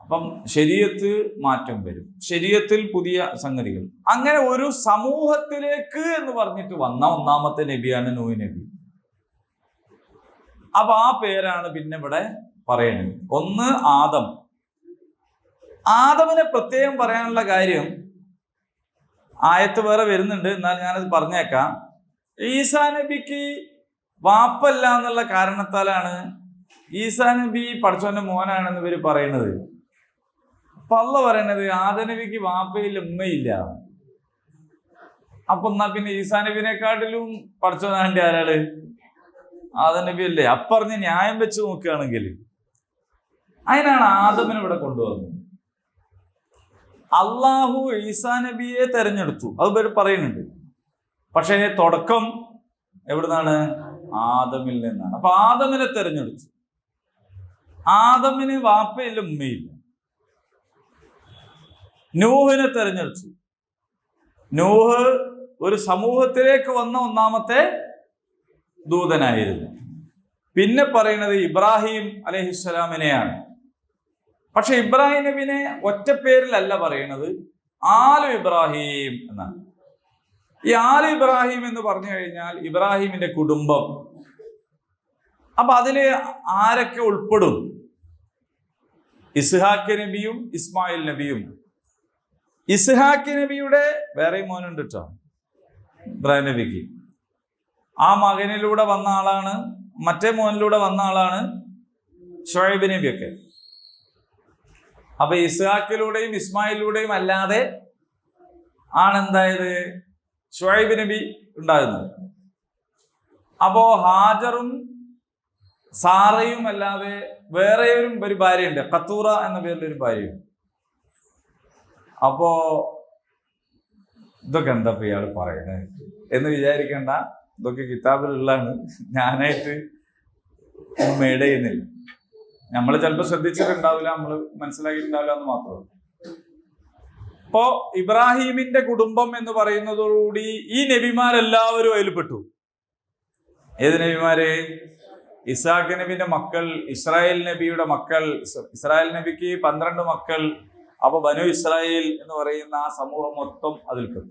അപ്പം ശരീഅത്ത് മാറ്റം വരും, ശരീഅത്തിൽ പുതിയ സംഗതികൾ. അങ്ങനെ ഒരു സമൂഹത്തിലേക്ക് എന്ന് പറഞ്ഞിട്ട് വന്ന ഒന്നാമത്തെ നബിയാണ് നൂഹ് നബി. അപ്പൊ ആ പേരാണ് പിന്നെ ഇവിടെ പറയുന്നത്. ഒന്ന് ആദം. ആദമിനെ പ്രത്യേകം പറയാനുള്ള കാര്യം ആയത്ത് വേറെ വരുന്നുണ്ട്, എന്നാൽ ഞാനത് പറഞ്ഞേക്കാം. ഈസാ നബിക്ക് വാപ്പല്ല എന്നുള്ള കാരണത്താലാണ് ഈസാ നബി പടച്ചോന്റെ മോനാണെന്ന് ഇവര് പറയുന്നത്. അപ്പൊ അള്ളാഹ് പറയണത് ആദം നബിക്ക് വാപ്പയില്ല ഉമ്മയില്ല. അപ്പൊ എന്നാ പിന്നെ ഈസാ നബിനെക്കാട്ടിലും പടച്ചോനാണ്ട് ആരാള്? ആദം നബി അല്ലേ? അപ്പറഞ്ഞ് ന്യായം വെച്ച് നോക്കുകയാണെങ്കിൽ അതിനാണ് ആദമിനെ ഇവിടെ കൊണ്ടുവന്നത്. അള്ളാഹു ഈസാ നബിയെ തെരഞ്ഞെടുത്തു, അത് പേര് പറയുന്നുണ്ട്. പക്ഷെ തുടക്കം എവിടുന്നാണ്? ആദമിൽ നിന്നാണ്. അപ്പൊ ആദമിനെ തെരഞ്ഞെടുത്തു. ആദമിന് വാപ്പയില്ല ഉമ്മയില്ല. നൂഹിനെ തെരഞ്ഞെടുത്തു. നൂഹ് ഒരു സമൂഹത്തിലേക്ക് വന്ന ഒന്നാമത്തെ ദൂതനായിരുന്നു. പിന്നെ പറയുന്നത് ഇബ്രാഹിം അലൈഹിസ്സലാമിനെയാണ്. പക്ഷെ ഇബ്രാഹിം നബിനെ ഒറ്റ പേരിലല്ല പറയുന്നത്, ആലു ഇബ്രാഹിം എന്നാണ്. ഈ ആലു ഇബ്രാഹിം എന്ന് പറഞ്ഞു കഴിഞ്ഞാൽ ഇബ്രാഹിമിന്റെ കുടുംബം. അപ്പൊ അതില് ആരൊക്കെ ഉൾപ്പെടും? ഇസ്ഹാഖ് നബിയും ഇസ്മായിൽ നബിയും. ഇസ്ഹാഖ് നബിയുടെ വേറെ മോനുണ്ട് കേട്ടോ, ഇബ്രാഹിം നബിക്ക്. ആ മകനിലൂടെ വന്ന ആളാണ്, മറ്റേ മോനിലൂടെ വന്ന ആളാണ് ഷുഐബ് നബിയൊക്കെ. അപ്പൊ ഇസ്ഹാഖിലൂടെയും ഇസ്മായിലൂടെയും അല്ലാതെ ആണെന്തായത് ഷുഐബ് നബി ഉണ്ടാകുന്നത്. അപ്പോ ഹാജറും സാറയും അല്ലാതെ വേറെയും ഒരു ഭാര്യയുണ്ട്, ഖത്തൂറ എന്ന പേരിലൊരു ഭാര്യയുണ്ട്. അപ്പോ ഇതൊക്കെ എന്താ ഇയാൾ പറയുന്നത് എന്ന് വിചാരിക്കേണ്ട, ഇതൊക്കെ കിതാബിലുള്ളതാണ്, ഞാനായിട്ട് മേഡ് ചെയ്യുന്നില്ല. നമ്മൾ ചിലപ്പോൾ ശ്രദ്ധിച്ചിട്ടുണ്ടാവില്ല, നമ്മൾ മനസ്സിലാക്കിയിട്ടുണ്ടാവില്ല എന്ന് മാത്രമേ. അപ്പോ ഇബ്രാഹിമിന്റെ കുടുംബം എന്ന് പറയുന്നതോടുകൂടി ഈ നബിമാരെല്ലാവരും അതിൽപ്പെട്ടു. ഏത് നബിമാര്? ഇസ്ഹാഖ് നബിന്റെ മക്കൾ, ഇസ്രായേൽ നബിയുടെ മക്കൾ. ഇസ്രായേൽ നബിക്ക് 12 മക്കൾ. അപ്പൊ ബനു ഇസ്രായേൽ എന്ന് പറയുന്ന ആ സമൂഹം മൊത്തം അതിൽപ്പെട്ടു.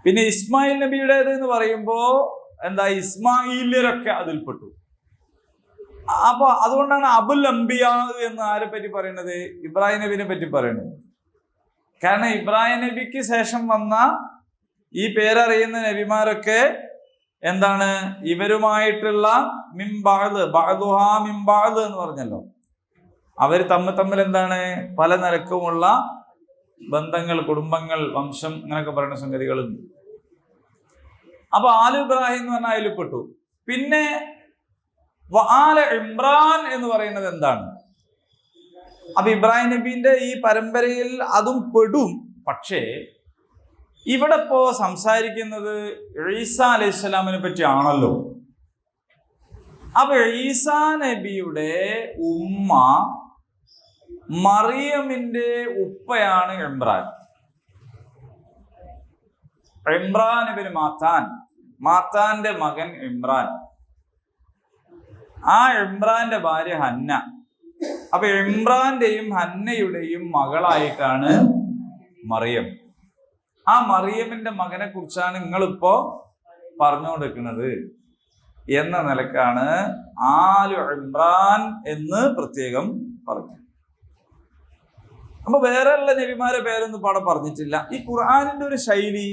പിന്നെ ഇസ്മായിൽ നബിയുടേത് എന്ന് പറയുമ്പോ എന്താ, ഇസ്മായിലരൊക്കെ അതിൽപ്പെട്ടു. അപ്പൊ അതുകൊണ്ടാണ് അബുൽ അംബിയ എന്ന് ആരെ പറ്റി പറയുന്നത്? ഇബ്രാഹിം നബിനെ പറ്റി പറയുന്നത്. കാരണം ഇബ്രാഹിം നബിക്ക് ശേഷം വന്ന ഈ പേരറിയുന്ന നബിമാരൊക്കെ എന്താണ്, ഇവരുമായിട്ടുള്ള മിംബാദ്, ബഅദുഹാ മിംബാദ് എന്ന് പറഞ്ഞല്ലോ. അവർ തമ്മിൽ എന്താണ്, പല നിരക്കുമുള്ള ബന്ധങ്ങൾ, കുടുംബങ്ങൾ, വംശം, അങ്ങനെയൊക്കെ പറയുന്ന സംഗതികളുണ്ട്. അപ്പൊ ആലു ഇബ്രാഹിം എന്ന് പറഞ്ഞാൽ അതിൽ പെട്ടു. പിന്നെ ആല ഇമ്രാൻ എന്ന് പറയുന്നത് എന്താണ്? അപ്പൊ ഇബ്രാഹിം നബീന്റെ ഈ പരമ്പരയിൽ അതും പെടും. പക്ഷേ ഇവിടെ ഇപ്പോ സംസാരിക്കുന്നത് ഈസാ അലൈഹിസ്സലാമിനെ പറ്റിയാണല്ലോ. അപ്പൊ ഈസാ നബിയുടെ ഉമ്മ മറിയമിന്റെ ഉപ്പയാണ് ഇമ്രാൻ. ഇമ്രാൻ ഇബ്നു മാത്താന്റെ മകൻ ഇമ്രാൻ. ആ ഇമ്രാന്റെ ഭാര്യ ഹന്ന. അപ്പൊ ഇമ്രാന്റെയും ഹന്നയുടെയും മകളായിട്ടാണ് മറിയം. ആ മറിയമിന്റെ മകനെ കുറിച്ചാണ് നിങ്ങളിപ്പോ പറഞ്ഞുകൊണ്ടിരിക്കുന്നത് എന്ന നിലക്കാണ് ആലു ഇമ്രാൻ എന്ന് പ്രത്യേകം പറഞ്ഞു. അപ്പൊ വേറെയുള്ള നബിമാരെ പേരൊന്നും പാടെ പറഞ്ഞിട്ടില്ല. ഈ ഖുർആനിന്റെ ഒരു ശൈലി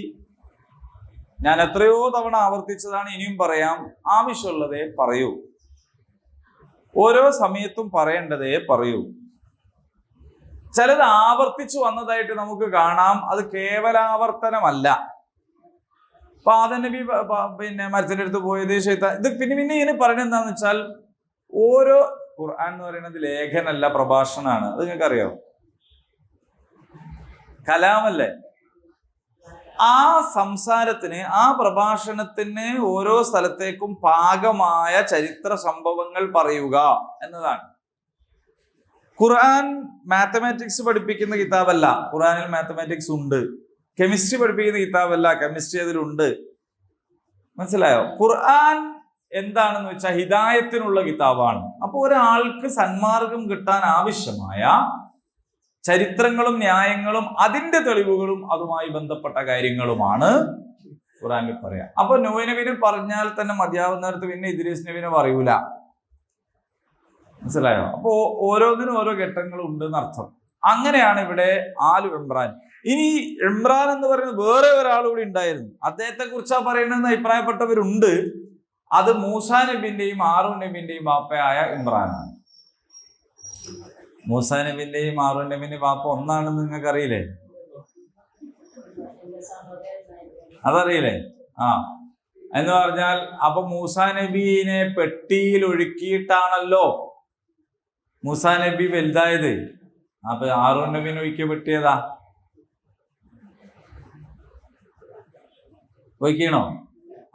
ഞാൻ എത്രയോ തവണ ആവർത്തിച്ചതാണ്, ഇനിയും പറയാം. ആവശ്യമുള്ളതേ പറയൂ, ഓരോ സമയത്തും പറയേണ്ടതേ പറയൂ. ചിലത് ആവർത്തിച്ചു വന്നതായിട്ട് നമുക്ക് കാണാം. അത് കേവലാവർത്തനമല്ല. അപ്പൊ ആദം നബി പിന്നെ മരത്തിന്റെ അടുത്ത് പോയത് ശൈത്താൻ, ഇത് പിന്നെ ഇങ്ങനെ പറയുന്നത് എന്താന്ന് വെച്ചാൽ, ഓരോ ഖുർആൻ എന്ന് പറയുന്നത് ലേഖനല്ല, പ്രഭാഷണമാണ്. അത് നിങ്ങൾക്ക് അറിയാം, കലാമല്ലേ. ആ സംസാരത്തിന്, ആ പ്രഭാഷണത്തിന് ഓരോ സ്ഥലത്തേക്കും പാകമായ ചരിത്ര സംഭവങ്ങൾ പറയുക എന്നതാണ്. ഖുർആൻ മാത്തമാറ്റിക്സ് പഠിപ്പിക്കുന്ന കിതാബല്ല, ഖുർആനിൽ മാത്തമാറ്റിക്സ് ഉണ്ട്. കെമിസ്ട്രി പഠിപ്പിക്കുന്ന കിതാബല്ല, കെമിസ്ട്രി അതിലുണ്ട്. മനസ്സിലായോ? ഖുർആൻ എന്താണെന്ന് വെച്ചാൽ ഹിദായത്തിനുള്ള കിതാബാണ്. അപ്പോൾ ഒരാൾക്ക് സന്മാർഗം കിട്ടാൻ ആവശ്യമായ ചരിത്രങ്ങളും ന്യായങ്ങളും അതിന്റെ തെളിവുകളും അതുമായി ബന്ധപ്പെട്ട കാര്യങ്ങളുമാണ് ഖുർആനിൽ പറയാം. അപ്പൊ നൂഹ് നബിനെ പറഞ്ഞാൽ തന്നെ മതിയാവുന്നിടത്ത് പിന്നെ ഇദ്രീസ് നബിനെ പറയൂല. മനസ്സിലായോ? അപ്പോ ഓരോന്നിനും ഓരോ ഘട്ടങ്ങളും ഉണ്ട് എന്നർത്ഥം. അങ്ങനെയാണ് ഇവിടെ ആലു ഇമ്രാൻ. ഇനി ഇമ്രാൻ എന്ന് പറയുന്നത് വേറെ ഒരാൾ കൂടി ഉണ്ടായിരുന്നു, അദ്ദേഹത്തെ കുറിച്ചാ പറയുന്നതെന്ന് അഭിപ്രായപ്പെട്ടവരുണ്ട്. അത് മൂസാ നബിന്റെയും ഹാറൂൻ നബിന്റെയും ബാപ്പയായ ഇമ്രാനാണ്. മൂസാ നബിന്റെയും ഹാറൂൻ നബിന്റെയും ബാപ്പ ഒന്നാണെന്ന് നിങ്ങൾക്ക് അറിയില്ലേ? അതറിയില്ലേ? എന്ന് പറഞ്ഞാൽ അപ്പൊ മൂസാ നബീനെ പെട്ടിയിൽ ഒഴുക്കിയിട്ടാണല്ലോ മൂസാ നബി വലുതായത്. അപ്പൊ ഹാറൂൻ നബീനെ ഒഴിക്കുക പെട്ടിയതാ? ഒഴിക്കണോ?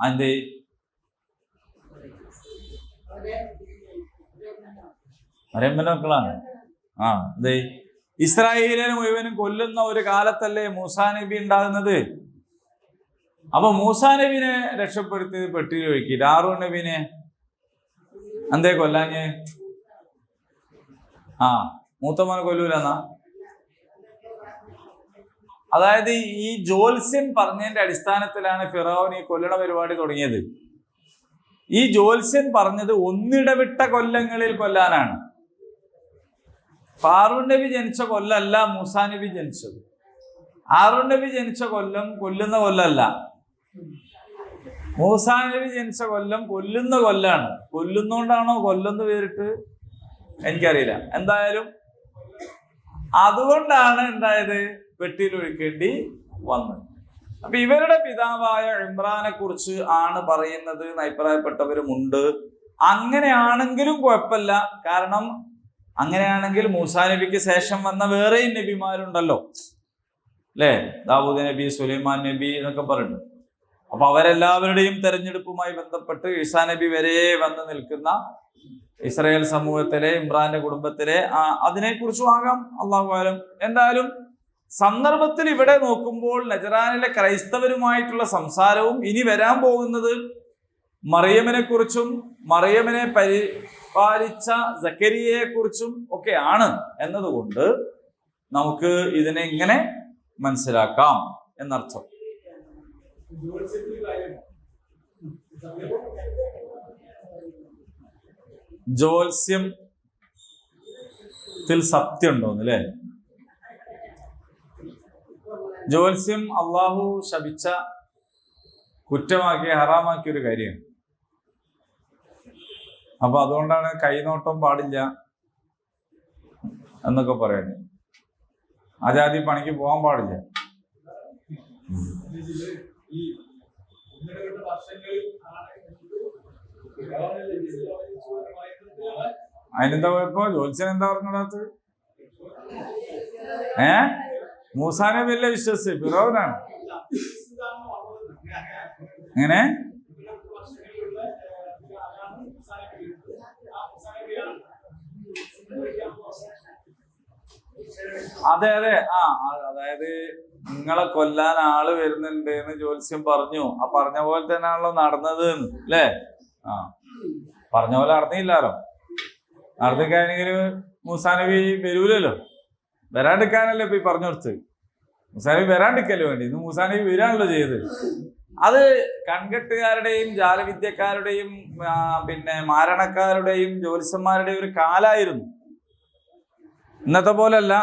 അതെ, മറിയമ്മന്റെ മക്കളാണ്. അതെ, ഇസ്രായേലിനെ മുഴുവനും കൊല്ലുന്ന ഒരു കാലത്തല്ലേ മൂസാ നബി ഉണ്ടാകുന്നത്. അപ്പൊ മൂസാ നബിനെ രക്ഷപ്പെടുത്തിയത് പെട്ടിയിൽ ഒഴുക്കി. ഹാറൂൻ നബീനെ എന്തേ കൊല്ലാഞ്ഞ്? മൂത്തമ്മനെ കൊല്ലൂലെന്നാ? അതായത് ഈ ജ്യോത്സ്യൻ പറഞ്ഞതിന്റെ അടിസ്ഥാനത്തിലാണ് ഫിറഔൻ ഈ കൊല്ലണ പരിപാടി തുടങ്ങിയത്. ഈ ജ്യോത്സ്യൻ പറഞ്ഞത് ഒന്നിടവിട്ട കൊല്ലങ്ങളിൽ കൊല്ലാനാണ്. ഹാറൂൻ നബി ജനിച്ച കൊല്ലല്ല മൂസാ നബി ജനിച്ചത്. ഹാറൂൻ നബി ജനിച്ച കൊല്ലം കൊല്ലുന്ന കൊല്ലല്ല. മൂസാ നബി ജനിച്ച കൊല്ലം കൊല്ലുന്ന കൊല്ലാണ്. കൊല്ലുന്നോണ്ടാണോ കൊല്ലുന്ന പേരിട്ട് എനിക്കറിയില്ല. എന്തായാലും അതുകൊണ്ടാണ് എന്തായത്, പെട്ടിയിൽ ഒഴിക്കേണ്ടി വന്നത്. അപ്പൊ ഇവരുടെ പിതാവായ ഇമ്രാനെ കുറിച്ച് ആണ് പറയുന്നത് എന്ന് അഭിപ്രായപ്പെട്ടവരുമുണ്ട്. അങ്ങനെയാണെങ്കിലും കുഴപ്പമില്ല. കാരണം അങ്ങനെയാണെങ്കിൽ മൂസാ നബിക്ക് ശേഷം വന്ന വേറെയും നബിമാരുണ്ടല്ലോ, അല്ലേ? ദാവൂദ് നബി, സുലൈമാൻ നബി എന്നൊക്കെ പറഞ്ഞു. അപ്പൊ അവരെല്ലാവരുടെയും തെരഞ്ഞെടുപ്പുമായി ബന്ധപ്പെട്ട് ഈസാ നബി വരെ വന്ന് നിൽക്കുന്ന ഇസ്രായേൽ സമൂഹത്തിലെ ഇമ്രാന്റെ കുടുംബത്തിലെ അതിനെക്കുറിച്ചും ആകാം, അല്ലാഹു അലം. എന്തായാലും സന്ദർഭത്തിൽ ഇവിടെ നോക്കുമ്പോൾ നജറാനിലെ ക്രൈസ്തവരുമായിട്ടുള്ള സംസാരവും ഇനി വരാൻ പോകുന്നത് മറിയമിനെ കുറിച്ചും മറിയമിനെ പരിപാലിച്ച സക്കരിയയെ കുറിച്ചും ഒക്കെയാണ് എന്നതുകൊണ്ട് നമുക്ക് ഇതിനെ ഇങ്ങനെ മനസ്സിലാക്കാം എന്നർത്ഥം. ജ്യോത്സ്യത്തിൽ സത്യം ഉണ്ടോന്ന് അല്ലേ? ജ്യോത്സ്യം അള്ളാഹു ശപിച്ച, കുറ്റമാക്കിയ, ഹറാമാക്കിയ ഒരു കാര്യമാണ്. അപ്പൊ അതുകൊണ്ടാണ് കൈനോട്ടം പാടില്ല എന്നൊക്കെ പറയുന്നത്. ആ ജാതി പണിക്ക് പോകാൻ പാടില്ല. അതിനെന്താ കുഴപ്പോ? ജ്യോത്സ്യൻ എന്താ പറഞ്ഞത്? മൂസാനെ വലിയ വിശ്വസിച്ച് ഫിറൗനാണ്. എങ്ങനെ? അതെ അതെ. അതായത് നിങ്ങളെ കൊല്ലാൻ ആള് വരുന്നുണ്ട് എന്ന് ജ്യോത്സ്യം പറഞ്ഞു. ആ പറഞ്ഞ പോലെ തന്നെയാണല്ലോ നടന്നത് അല്ലേ? പറഞ്ഞ പോലെ നടന്നില്ലാലോ. നടന്നിക്കാണെങ്കിൽ മൂസാ നബി വരൂലല്ലോ. വരാണ്ടിരിക്കാനല്ലേ ഇപ്പൊ ഈ പറഞ്ഞു കൊടുത്ത്. മൂസാ നബി വരാണ്ടിരിക്കല്ലോ വേണ്ടി. ഇന്ന് മൂസാ നബി വരാണല്ലോ ചെയ്തത്. അത് കൺകെട്ടുകാരുടെയും ജാലവിദ്യക്കാരുടെയും പിന്നെ മാരണക്കാരുടെയും ജ്യോത്സ്യന്മാരുടെയും ഒരു കാലായിരുന്നു. ഇന്നത്തെ പോലല്ല.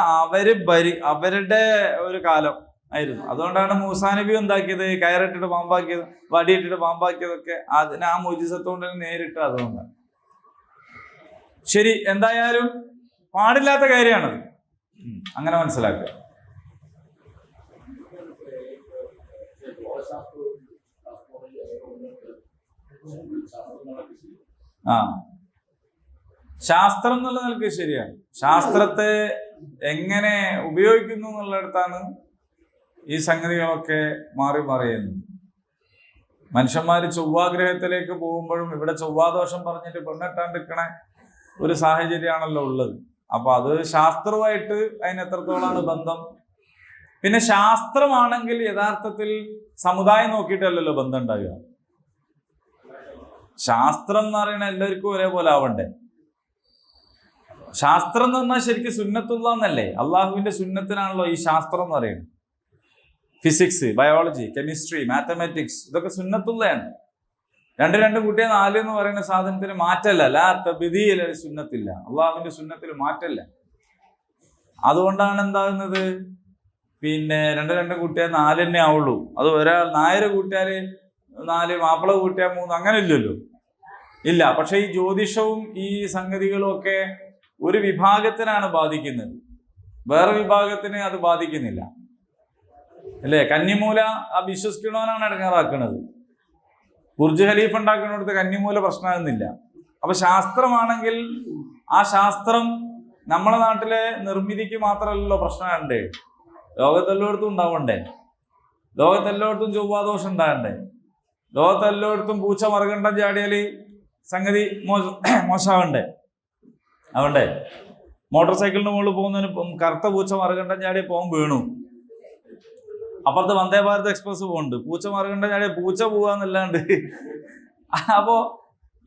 അവരുടെ ഒരു കാലം ആയിരുന്നു. അതുകൊണ്ടാണ് മൂസാ നബി എന്താക്കിയത്? കയറിട്ടിട്ട് പാമ്പാക്കിയത്, വടിയിട്ടിട്ട് പാമ്പാക്കിയതൊക്കെ അതിന് ആ മുജിസത്തോണ്ട് നേരിട്ട്. അതുകൊണ്ടാണ്. ശരി, എന്തായാലും പാടില്ലാത്ത കാര്യമാണത്. അങ്ങനെ മനസ്സിലാക്കുക. ശാസ്ത്രം എന്നുള്ള നിലക്ക് ശരിയാണ്. ശാസ്ത്രത്തെ എങ്ങനെ ഉപയോഗിക്കുന്നു എന്നുള്ളിടത്താണ് ഈ സംഗതികളൊക്കെ മാറി മറിയുന്നത്. മനുഷ്യന്മാര് ചൊവ്വാഗ്രഹത്തിലേക്ക് പോകുമ്പോഴും ഇവിടെ ചൊവ്വാദോഷം പറഞ്ഞിട്ട് പെണ്ണെട്ടാണ്ടിരിക്കണ ഒരു സാഹചര്യമാണല്ലോ ഉള്ളത്. അപ്പൊ അത് ശാസ്ത്രവുമായിട്ട് അതിന് എത്രത്തോളാണ് ബന്ധം? പിന്നെ ശാസ്ത്രമാണെങ്കിൽ യഥാർത്ഥത്തിൽ സമുദായം നോക്കിയിട്ടല്ലല്ലോ ബന്ധം ഉണ്ടാവുക. ശാസ്ത്രം എന്ന് പറയുന്നത് എല്ലാവർക്കും ഒരേപോലെ ആവണ്ടേ? ശാസ്ത്രം എന്ന് പറഞ്ഞാൽ ശരിക്കും സുന്നത്തുള്ള എന്നല്ലേ? അള്ളാഹുവിന്റെ സുന്നത്തിനാണല്ലോ ഈ ശാസ്ത്രം എന്ന് പറയുന്നത്. ഫിസിക്സ്, ബയോളജി, കെമിസ്ട്രി, മാത്തമാറ്റിക്സ് ഇതൊക്കെ സുന്നത്തുള്ളതാണ്. രണ്ട് കൂട്ടിയ 4 എന്ന് പറയുന്ന സാധനത്തിന് മാറ്റല്ല. ലാ തബ്ദീല സുന്നത്തില്ല. അള്ളാഹുവിന്റെ സുന്നത്തിൽ മാറ്റല്ല. അതുകൊണ്ടാണ് എന്താകുന്നത്? പിന്നെ 2 കൂട്ടിയാൽ 4 തന്നെ ആവുള്ളൂ. അത് ഒരാൾ നായര് കൂട്ടിയാല് 4, മാപ്പിള കൂട്ടിയാൽ 3, അങ്ങനെ ഇല്ലല്ലോ. ഇല്ല. പക്ഷെ ഈ ജ്യോതിഷവും ഈ സംഗതികളും ഒക്കെ ഒരു വിഭാഗത്തിനാണ് ബാധിക്കുന്നത്, വേറെ വിഭാഗത്തിന് അത് ബാധിക്കുന്നില്ല അല്ലേ? കന്നിമൂല വിശ്വസിക്കണവനാണ് ഇടങ്ങാറാക്കുന്നത്. ബുർജ് ഖലീഫ ഉണ്ടാക്കുന്നിടത്ത് കന്നിമൂല പ്രശ്നമാകുന്നില്ല. അപ്പൊ ശാസ്ത്രമാണെങ്കിൽ ആ ശാസ്ത്രം നമ്മളെ നാട്ടിലെ നിർമ്മിതിക്ക് മാത്രമല്ലല്ലോ പ്രശ്നമുണ്ടേ, ലോകത്തെല്ലായിടത്തും ഉണ്ടാവണ്ടേ? ലോകത്തെല്ലായിടത്തും ചൊവ്വാദോഷം ഉണ്ടാകണ്ടേ? ലോകത്തെല്ലായിടത്തും പൂച്ച മറുകണ്ടം ചാടിയാൽ സംഗതി മോശമാവണ്ടേ? ആവണ്ടേ? മോട്ടോർ സൈക്കിളിന് മുകളിൽ പോകുന്നതിന് കറുത്ത പൂച്ച മറുകണ്ടം ചാടിയ പോകാൻ വീണു. അപ്പുറത്ത് വന്ദേ ഭാരത് എക്സ്പ്രസ് പോകുന്നുണ്ട്, പൂച്ച മറുകണ്ടം ചാടിയ പൂച്ച പോവാന്നല്ലാണ്ട്. അപ്പോ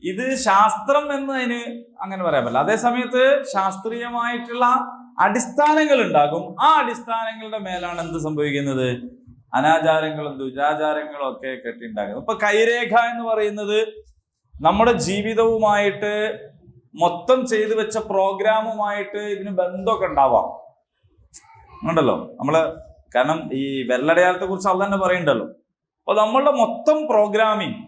ഇത് ശാസ്ത്രം എന്ന് അതിന് അങ്ങനെ പറയാൻ പറ്റില്ല. അതേസമയത്ത് ശാസ്ത്രീയമായിട്ടുള്ള അടിസ്ഥാനങ്ങൾ ഉണ്ടാകും. ആ അടിസ്ഥാനങ്ങളുടെ മേലാണ് എന്ത് സംഭവിക്കുന്നത്? അനാചാരങ്ങളും ദുരാചാരങ്ങളും ഒക്കെ കെട്ടിണ്ടാകുന്നത്. ഇപ്പൊ കൈരേഖ എന്ന് പറയുന്നത് നമ്മുടെ ജീവിതവുമായിട്ട് മൊത്തം ചെയ്തു വെച്ച പ്രോഗ്രാമുമായിട്ട് ഇതിന് ബന്ധമൊക്കെ ഉണ്ടാവാം ഉണ്ടല്ലോ നമ്മള്. കാരണം ഈ വെള്ളടയാളത്തെ കുറിച്ച് അത് തന്നെ പറയണ്ടല്ലോ. അപ്പൊ നമ്മളുടെ മൊത്തം പ്രോഗ്രാമിങ്,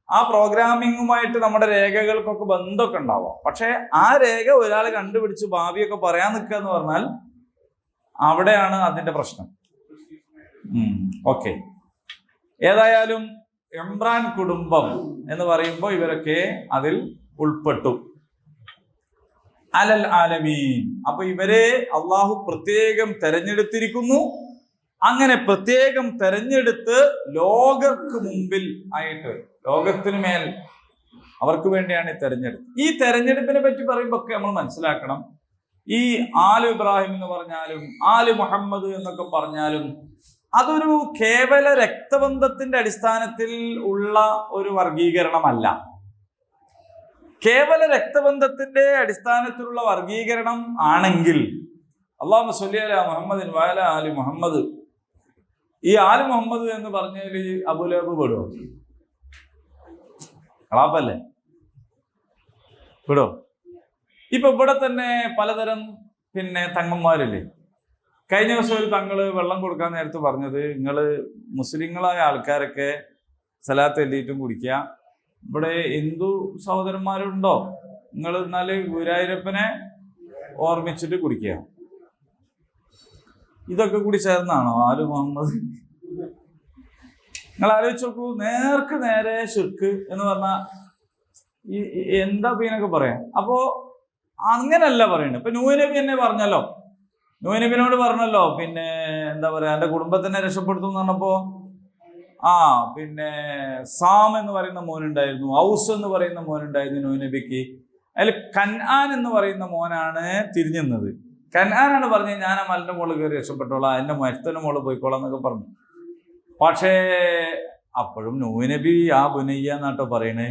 ആ പ്രോഗ്രാമിങ്ങുമായിട്ട് നമ്മുടെ രേഖകൾക്കൊക്കെ ബന്ധമൊക്കെ ഉണ്ടാവാം. പക്ഷെ ആ രേഖ ഒരാൾ കണ്ടുപിടിച്ച് ഭാവിയൊക്കെ പറയാൻ നിൽക്കുക എന്ന് പറഞ്ഞാൽ അവിടെയാണ് അതിന്റെ പ്രശ്നം. ഓക്കെ. ഏതായാലും ഇമ്രാൻ കുടുംബം എന്ന് പറയുമ്പോൾ ഇവരൊക്കെ അതിൽ ഉൾപ്പെട്ടു. അലൽ ആലമീൻ. അപ്പൊ ഇവരെ അള്ളാഹു പ്രത്യേകം തെരഞ്ഞെടുത്തിരിക്കുന്നു. അങ്ങനെ പ്രത്യേകം തെരഞ്ഞെടുത്ത് ലോകർക്ക് മുമ്പിൽ ആയിട്ട്, ലോകത്തിനു മേൽ അവർക്ക് വേണ്ടിയാണ് ഈ തെരഞ്ഞെടുപ്പ്. ഈ തെരഞ്ഞെടുപ്പിനെ പറ്റി പറയുമ്പോൾ ഒക്കെ നമ്മൾ മനസ്സിലാക്കണം, ഈ ആലു ഇബ്രാഹിം എന്ന് പറഞ്ഞാലും ആലു മുഹമ്മദ് എന്നൊക്കെ പറഞ്ഞാലും അതൊരു കേവല രക്തബന്ധത്തിന്റെ അടിസ്ഥാനത്തിൽ ഉള്ള ഒരു വർഗീകരണമല്ല. കേവല രക്തബന്ധത്തിന്റെ അടിസ്ഥാനത്തിലുള്ള വർഗീകരണം ആണെങ്കിൽ അല്ലാഹുമ്മ സ്വല്ലി അലാ മുഹമ്മദിൻ വഅലാ ആലി മുഹമ്മദ്, ഈ ആലി മുഹമ്മദ് എന്ന് പറഞ്ഞതിൽ അബൂലഹബ് പെടുമോ? കളാപ്പല്ലേ? പെടോ? ഇപ്പൊ ഇവിടെ തന്നെ പലതരം തങ്ങന്മാരില്ലേ. കഴിഞ്ഞ ദിവസം ഒരു തങ്ങള് വെള്ളം കൊടുക്കാൻ നേരത്ത് പറഞ്ഞത്, നിങ്ങള് മുസ്ലിങ്ങളായ ആൾക്കാരൊക്കെ സലാത്ത് എഴുതിയിട്ടും കുടിക്കുക, ഇവിടെ ഹിന്ദു സഹോദരന്മാരുണ്ടോ, നിങ്ങൾ എന്നാല് ഗുരുവായൂരപ്പനെ ഓർമ്മിച്ചിട്ട് കുടിക്കുക. ഇതൊക്കെ കൂടി ചേർന്നാണോ ആലു മുഹമ്മദ്? നിങ്ങൾ ആലോചിച്ച് നോക്കൂ, നേർക്ക് നേരെ ശിർക്ക് എന്ന് പറഞ്ഞാൽ എന്താ പീനൊക്കെ പറയാം. അപ്പോ അങ്ങനല്ല പറയുന്നത്. ഇപ്പൊ നൂഹ് നബി എന്നെ പറഞ്ഞല്ലോ, നൂഹ് നബിനോട് പറഞ്ഞല്ലോ, പിന്നെ എന്താ പറയാ, എന്റെ കുടുംബത്തിനെ രക്ഷപ്പെടുത്തും എന്ന് പറഞ്ഞപ്പോ പിന്നെ സാം എന്ന് പറയുന്ന മോനുണ്ടായിരുന്നു, ഔസ് എന്ന് പറയുന്ന മോനുണ്ടായിരുന്നു നൂഹ് നബിക്ക്. അതിൽ കൻആൻ എന്ന് പറയുന്ന മോനാണ് തിരിഞ്ഞു നിന്നത്. കൻആനാണ് പറഞ്ഞത് ഞാൻ ആ മലിന്റെ മുകളിൽ കയറി രക്ഷപ്പെട്ടോളാം, എന്റെ മരത്തിന്റെ മുകളിൽ പോയിക്കോളാം എന്നൊക്കെ പറഞ്ഞു. പക്ഷേ അപ്പോഴും നൂഹ് നബി ആ ബുനയ്യ എന്നാട്ടോ പറയണേ.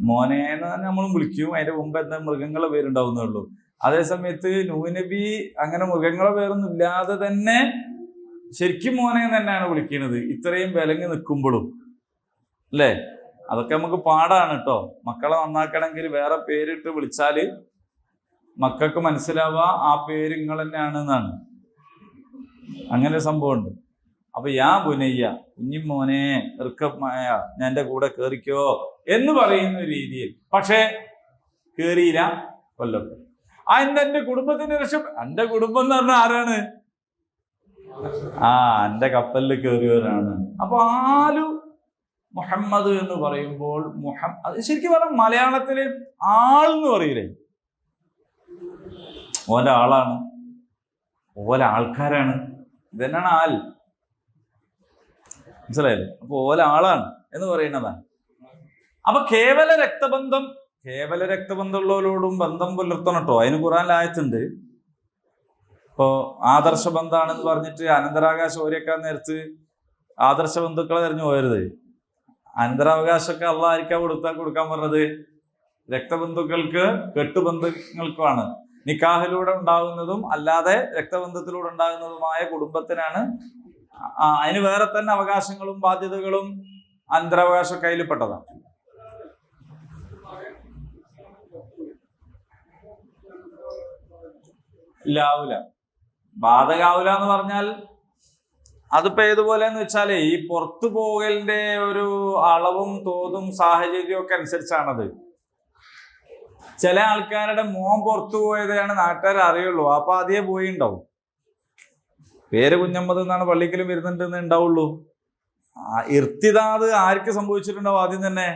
മോനെ എന്ന് നമ്മളും വിളിക്കും, അതിന്റെ മുമ്പ് എന്താ മൃഗങ്ങളെ പേരുണ്ടാവുന്നേ ഉള്ളൂ. അതേ സമയത്ത് നൂഹ് നബി അങ്ങനെ മൃഗങ്ങളെ പേരൊന്നും ഇല്ലാതെ തന്നെ ശരിക്കും മോനെ തന്നെയാണ് വിളിക്കുന്നത്, ഇത്രയും വിലങ്ങി നിൽക്കുമ്പോഴും അല്ലേ. അതൊക്കെ നമുക്ക് പാടാണ് കേട്ടോ. മക്കളെ നന്നാക്കണമെങ്കിൽ വേറെ പേരിട്ട് വിളിച്ചാല് മക്കൾക്ക് മനസ്സിലാവുക ആ പേര് നിങ്ങൾ തന്നെയാണ് എന്നാണ്. അങ്ങനെ ഒരു സംഭവമുണ്ട്. അപ്പൊ യാ ബുനയ്യ, കുഞ്ഞിമോനെ ഇർക്കമായ ഞാൻ എൻ്റെ കൂടെ കേറിക്കോ എന്ന് പറയുന്ന രീതിയിൽ. പക്ഷേ കേറിയില്ല, കൊല്ലപ്പെട്ടു. എന്റെ കുടുംബത്തിന്റെ രക്ഷ, എന്റെ കുടുംബം എന്ന് പറഞ്ഞാൽ ആരാണ്? എന്റെ കപ്പലിൽ കയറിയവരാണ്. അപ്പൊ ആലു മുഹമ്മദ് എന്ന് പറയുമ്പോൾ അത് ശരിക്കും പറഞ്ഞാൽ മലയാളത്തില് ആളെന്ന് പറയില്ലേ, ഓല ആളാണ്, ഓല ആൾക്കാരാണ്, ഇതന്നെയാണ് ആൽ. മനസ്സിലായില്ലേ? അപ്പൊ ഓല ആളാണ് എന്ന് പറയുന്നതാണ്. അപ്പൊ കേവല രക്തബന്ധമുള്ളവരോടും ബന്ധം പുലർത്തണം കേട്ടോ. അതിന് ഖുർആനിൽ ആയത്തുണ്ട്. ഇപ്പോ ആദർശ ബന്ധാണെന്ന് പറഞ്ഞിട്ട് അനന്തരാവകാശം ഓരിയേക്കാൻ നേരത്ത് ആദർശ ബന്ധുക്കളെ തെരഞ്ഞു പോകരുത്. അനന്തരാവകാശമൊക്കെ അള്ളാഹ് ആയിരിക്കാ കൊടുക്കാൻ പറഞ്ഞത്? രക്തബന്ധുക്കൾക്ക് കെട്ടുബന്ധങ്ങൾക്കുമാണ്. നിക്കാഹിലൂടെ ഉണ്ടാകുന്നതും അല്ലാതെ രക്തബന്ധത്തിലൂടെ ഉണ്ടാകുന്നതുമായ കുടുംബത്തിനാണ്. അതിന് വേറെ തന്നെ അവകാശങ്ങളും ബാധ്യതകളും അനന്തരാവകാശം കയ്യിൽപ്പെട്ടതാണ്. ഇല്ലാവൂല, ബാധകാവൂല എന്ന് പറഞ്ഞാൽ അതിപ്പോ ഏതുപോലെ എന്ന് വെച്ചാലേ ഈ പുറത്തു പോകലിന്റെ ഒരു അളവും തോതും സാഹചര്യവും ഒക്കെ അനുസരിച്ചാണത്. ചില ആൾക്കാരുടെ മോൻ പുറത്തു പോയതാണ് നാട്ടുകാർ അറിയുള്ളൂ, അപ്പൊ അതേ പോയി ഉണ്ടാവും. പേര് കുഞ്ഞമ്മദ് എന്നാണ്, പള്ളിക്കലും വരുന്നുണ്ടെന്ന് ഉണ്ടാവുള്ളൂ. ഇർത്തിദാദ് ആർക്ക് സംഭവിച്ചിട്ടുണ്ടാവും? ആദ്യം തന്നെ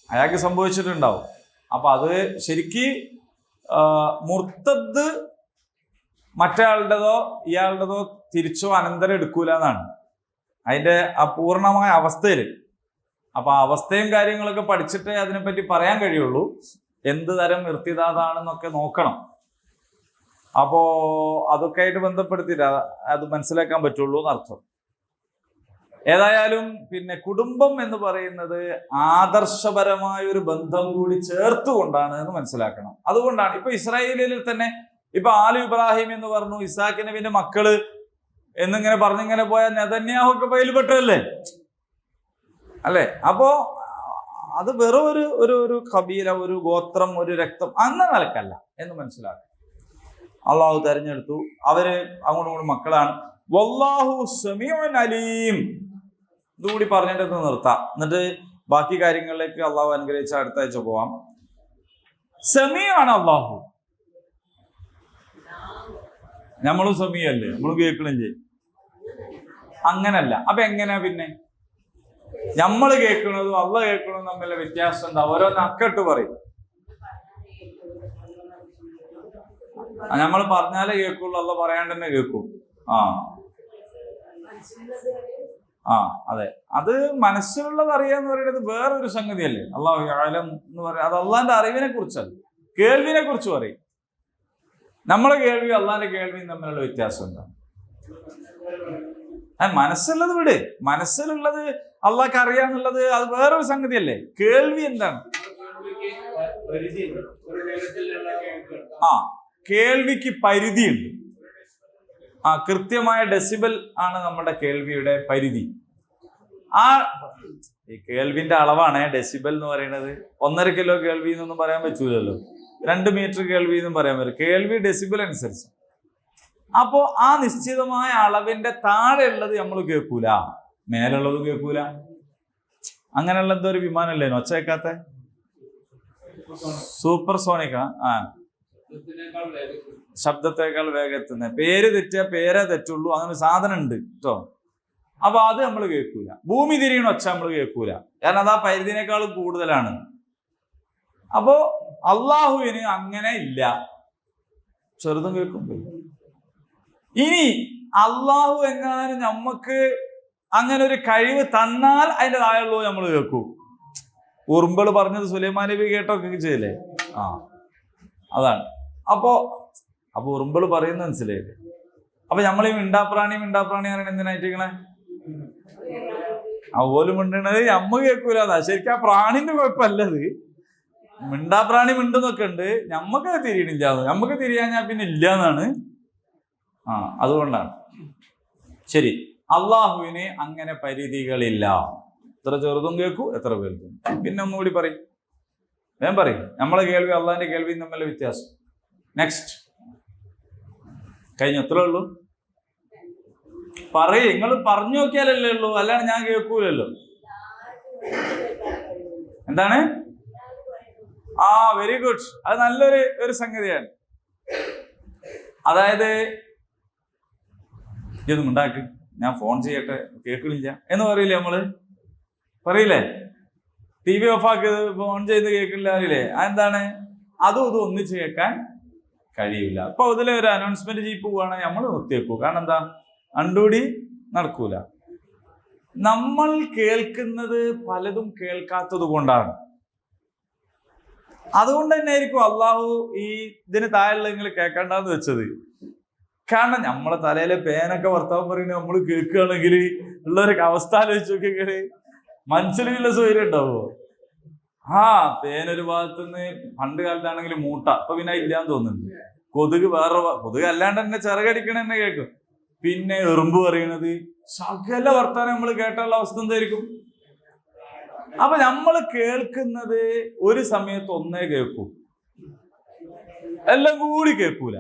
അയാൾക്ക് സംഭവിച്ചിട്ടുണ്ടാവും. അപ്പൊ അത് ശരിക്ക് മുർത്തദ് മറ്റയാളുടേതോ ഇയാളുടേതോ തിരിച്ചോ അനന്തരം എടുക്കൂല എന്നാണ് അതിന്റെ ആ പൂർണ്ണമായ അവസ്ഥയിൽ. അപ്പൊ ആ അവസ്ഥയും കാര്യങ്ങളൊക്കെ പഠിച്ചിട്ടേ അതിനെപ്പറ്റി പറയാൻ കഴിയുള്ളൂ. എന്ത് തരം ഇർത്തിദാദാണെന്നൊക്കെ നോക്കണം. അപ്പോ അതൊക്കെ ആയിട്ട് ബന്ധപ്പെടുത്തിയിട്ട് അത് മനസ്സിലാക്കാൻ പറ്റുള്ളൂ എന്നർത്ഥം. ഏതായാലും പിന്നെ കുടുംബം എന്ന് പറയുന്നത് ആദർശപരമായ ഒരു ബന്ധം കൂടി ചേർത്തുകൊണ്ടാണ് എന്ന് മനസ്സിലാക്കണം. അതുകൊണ്ടാണ് ഇപ്പൊ ഇസ്രായേലിൽ തന്നെ ഇപ്പൊ ആലു ഇബ്രാഹിം എന്ന് പറഞ്ഞു, ഇസാഖ് നബിന്റെ മക്കള് എന്നിങ്ങനെ പറഞ്ഞിങ്ങനെ പോയ നെതന്യാഹു ഒക്കെ പയിൽപ്പെട്ടല്ലേ അല്ലെ. അപ്പോ അത് വെറും ഒരു കബീല, ഒരു ഗോത്രം, ഒരു രക്തം അന്ന നിലക്കല്ല എന്ന് മനസ്സിലാക്കണം. അള്ളാഹു തെരഞ്ഞെടുത്തു, അവര് അങ്ങോട്ടും ഇങ്ങോട്ടും മക്കളാണ്. വല്ലാഹു സമീഉൻ അലീം. ഇതുകൂടി പറഞ്ഞിട്ട് നിർത്താം, എന്നിട്ട് ബാക്കി കാര്യങ്ങളിലേക്ക് അള്ളാഹു അനുഗ്രഹിച്ച അടുത്ത ആഴ്ച പോവാം. സമീആണ് അള്ളാഹു. നമ്മളും സമീഅല്ലേ, നമ്മളും കേൾക്കണം ചെയ്യും. അങ്ങനല്ല. അപ്പൊ എങ്ങനെയാ പിന്നെ നമ്മൾ കേൾക്കുന്നതും അള്ളാഹ് കേൾക്കുന്നതും തമ്മിലുള്ള വ്യത്യാസം എന്താ? ഓരോന്ന് അക്കട്ട് പറയും. നമ്മൾ പറഞ്ഞാലേ കേൾക്കുള്ളൂ, അള്ളാഹ് പറയാണ്ട് തന്നെ കേൾക്കും. അതെ, അത് മനസ്സിലുള്ളത് അറിയാന്ന് പറയുന്നത് വേറൊരു സംഗതിയല്ലേ. അള്ളാഹു അഅലം എന്ന് പറയാം, അത് അള്ളാഹിന്റെ അറിവിനെ കുറിച്ചല്ല, കേൾവിനെ കുറിച്ച് പറയും. നമ്മളെ കേൾവി അള്ളാഹിന്റെ കേൾവിയും തമ്മിലുള്ള വ്യത്യാസം എന്താണ്? മനസ്സുള്ളത് വിട്, മനസ്സിലുള്ളത് അള്ളാഹ്ക്ക് അറിയാന്നുള്ളത് അത് വേറൊരു സംഗതിയല്ലേ. കേൾവി എന്താണ്? കേൾവിക്ക് പരിധിയുണ്ട്. കൃത്യമായ ഡെസിബൽ ആണ് നമ്മുടെ കേൾവിയുടെ പരിധി. ഈ കേൾവിന്റെ അളവാണ് ഡെസിബൽ എന്ന് പറയുന്നത്. 1.5 കിലോ കേൾവി എന്നൊന്നും പറയാൻ പറ്റൂലല്ലോ, 2 മീറ്റർ കേൾവി എന്നും പറയാൻ പറ്റും. കേൾവി ഡെസിബൽ അനുസരിച്ച്. അപ്പോ ആ നിശ്ചിതമായ അളവിന്റെ താഴെ ഉള്ളത് നമ്മൾ കേൾക്കൂല, മേലുള്ളത് കേൾക്കൂല. അങ്ങനെയുള്ള എന്തോ ഒരു വിമാനല്ലേ ഒച്ച വെക്കാത്ത? സൂപ്പർ സോണിക്ക. ശബ്ദത്തേക്കാൾ വേഗം എത്തുന്ന. പേര് തെറ്റിയാൽ പേരേ തെറ്റുള്ളൂ, അങ്ങനെ സാധനം ഉണ്ട് കേട്ടോ. അപ്പൊ അത് നമ്മൾ കേൾക്കൂല. ഭൂമി തിരിയണ ഒച്ച നമ്മൾ കേൾക്കൂല, കാരണം അത് ആ പരിധിനേക്കാളും കൂടുതലാണ്. അപ്പോ അള്ളാഹുവിന് അങ്ങനെ ഇല്ല, ചെറുതും കേൾക്കും. ഇനി അള്ളാഹു എങ്ങാനും നമ്മക്ക് അങ്ങനെ ഒരു കഴിവ് തന്നാൽ അതിൻ്റെ താഴെയുള്ളൂ നമ്മൾ കേൾക്കൂ. ഉറുമ്പൾ പറഞ്ഞത് സുലൈമാൻ നബി കേട്ടൊക്കെ ചെയ്തില്ലേ? അതാണ്. അപ്പോ ഉറുമ്പൾ പറയുന്ന മനസ്സിലായില്ലേ? അപ്പൊ നമ്മൾ ഈ മിണ്ടാപ്രാണി അറിയണ എന്തിനായിട്ടിരിക്കണേ? പോലും മിണ്ടണത് നമ്മ കേൾക്കൂല. ശരിക്കും ആ പ്രാണിന്റെ കുഴപ്പമല്ലത്. മിണ്ടാപ്രാണി മിണ്ടെന്നൊക്കെ ഉണ്ട്, നമ്മക്ക് തിരിയണില്ല. നമ്മക്ക് തിരിയാൻ ഞാൻ പിന്നെ ഇല്ല എന്നാണ്. അതുകൊണ്ടാണ്. ശരി, അള്ളാഹുവിന് അങ്ങനെ പരിധികളില്ല. എത്ര ചെറുതും കേൾക്കൂ, എത്ര വലുതും. പിന്നെ ഒന്നുകൂടി പറയും, ഞാൻ പറയും. നമ്മളെ കേൾവി അള്ളാഹിന്റെ കേൾവിയും തമ്മിലുള്ള വ്യത്യാസം. നെക്സ്റ്റ് കഴിഞ്ഞു. എത്ര ഉള്ളൂ? പറയേ, നിങ്ങൾ പറഞ്ഞു നോക്കിയാലല്ലേ ഉള്ളൂ, അല്ലാണ്ട് ഞാൻ കേൾക്കൂലല്ലോ. എന്താണ്? Very good. അത് നല്ലൊരു സംഗതിയാണ്. അതായത് ഇതൊന്നും ഉണ്ടാക്ക്, ഞാൻ ഫോൺ ചെയ്യട്ടെ, കേൾക്കണില്ല എന്ന് പറയില്ലേ നമ്മള്? പറയില്ലേ? TV ഓഫാക്കി ഫോൺ ചെയ്ത് കേൾക്കില്ല അറിയില്ലേ? അതെന്താണ്? അതും ഇതും ഒന്നിച്ച് കേൾക്കാൻ കഴിയില്ല. അപ്പൊ ഇതിലെ ഒരു അനൗൺസ്മെന്റ് ചെയ്ത് പോവുകയാണെങ്കിൽ നമ്മൾ നിർത്തിയേക്കൂ. കാരണം എന്താ? അണ്ടൂടി നടക്കൂല. നമ്മൾ കേൾക്കുന്നത് പലതും കേൾക്കാത്തത് കൊണ്ടാണ്. അതുകൊണ്ട് തന്നെ ആയിരിക്കും അള്ളാഹു ഈ ഇതിന് താഴെയുള്ള നിങ്ങൾ കേൾക്കണ്ടെന്ന് വെച്ചത്. കാരണം നമ്മളെ തലയിലെ പേനൊക്കെ വർത്താനം പറയുന്നത് നമ്മൾ കേൾക്കുകയാണെങ്കിൽ ഉള്ളൊരു അവസ്ഥ ആലോചിച്ച് നോക്കിയാല് മനസ്സിലുള്ള സൗകര്യം ഉണ്ടാവോ? പേനൊരു ഭാഗത്തുനിന്ന് പണ്ട് കാലത്താണെങ്കിൽ മൂട്ട, അപ്പൊ പിന്നെ ഇല്ലാന്ന് തോന്നുന്നുണ്ട്. കൊതുക് കൊതുക് അല്ലാണ്ട് തന്നെ ചിറകടിക്കണ തന്നെ കേൾക്കും. പിന്നെ എറുമ്പ് പറയണത്, സകല വർത്താനം നമ്മൾ കേട്ടുള്ള അവസ്ഥ എന്തായിരിക്കും? അപ്പൊ നമ്മൾ കേൾക്കുന്നത് ഒരു സമയത്ത് ഒന്നേ കേൾക്കൂ, എല്ലാം കൂടി കേൾക്കൂല.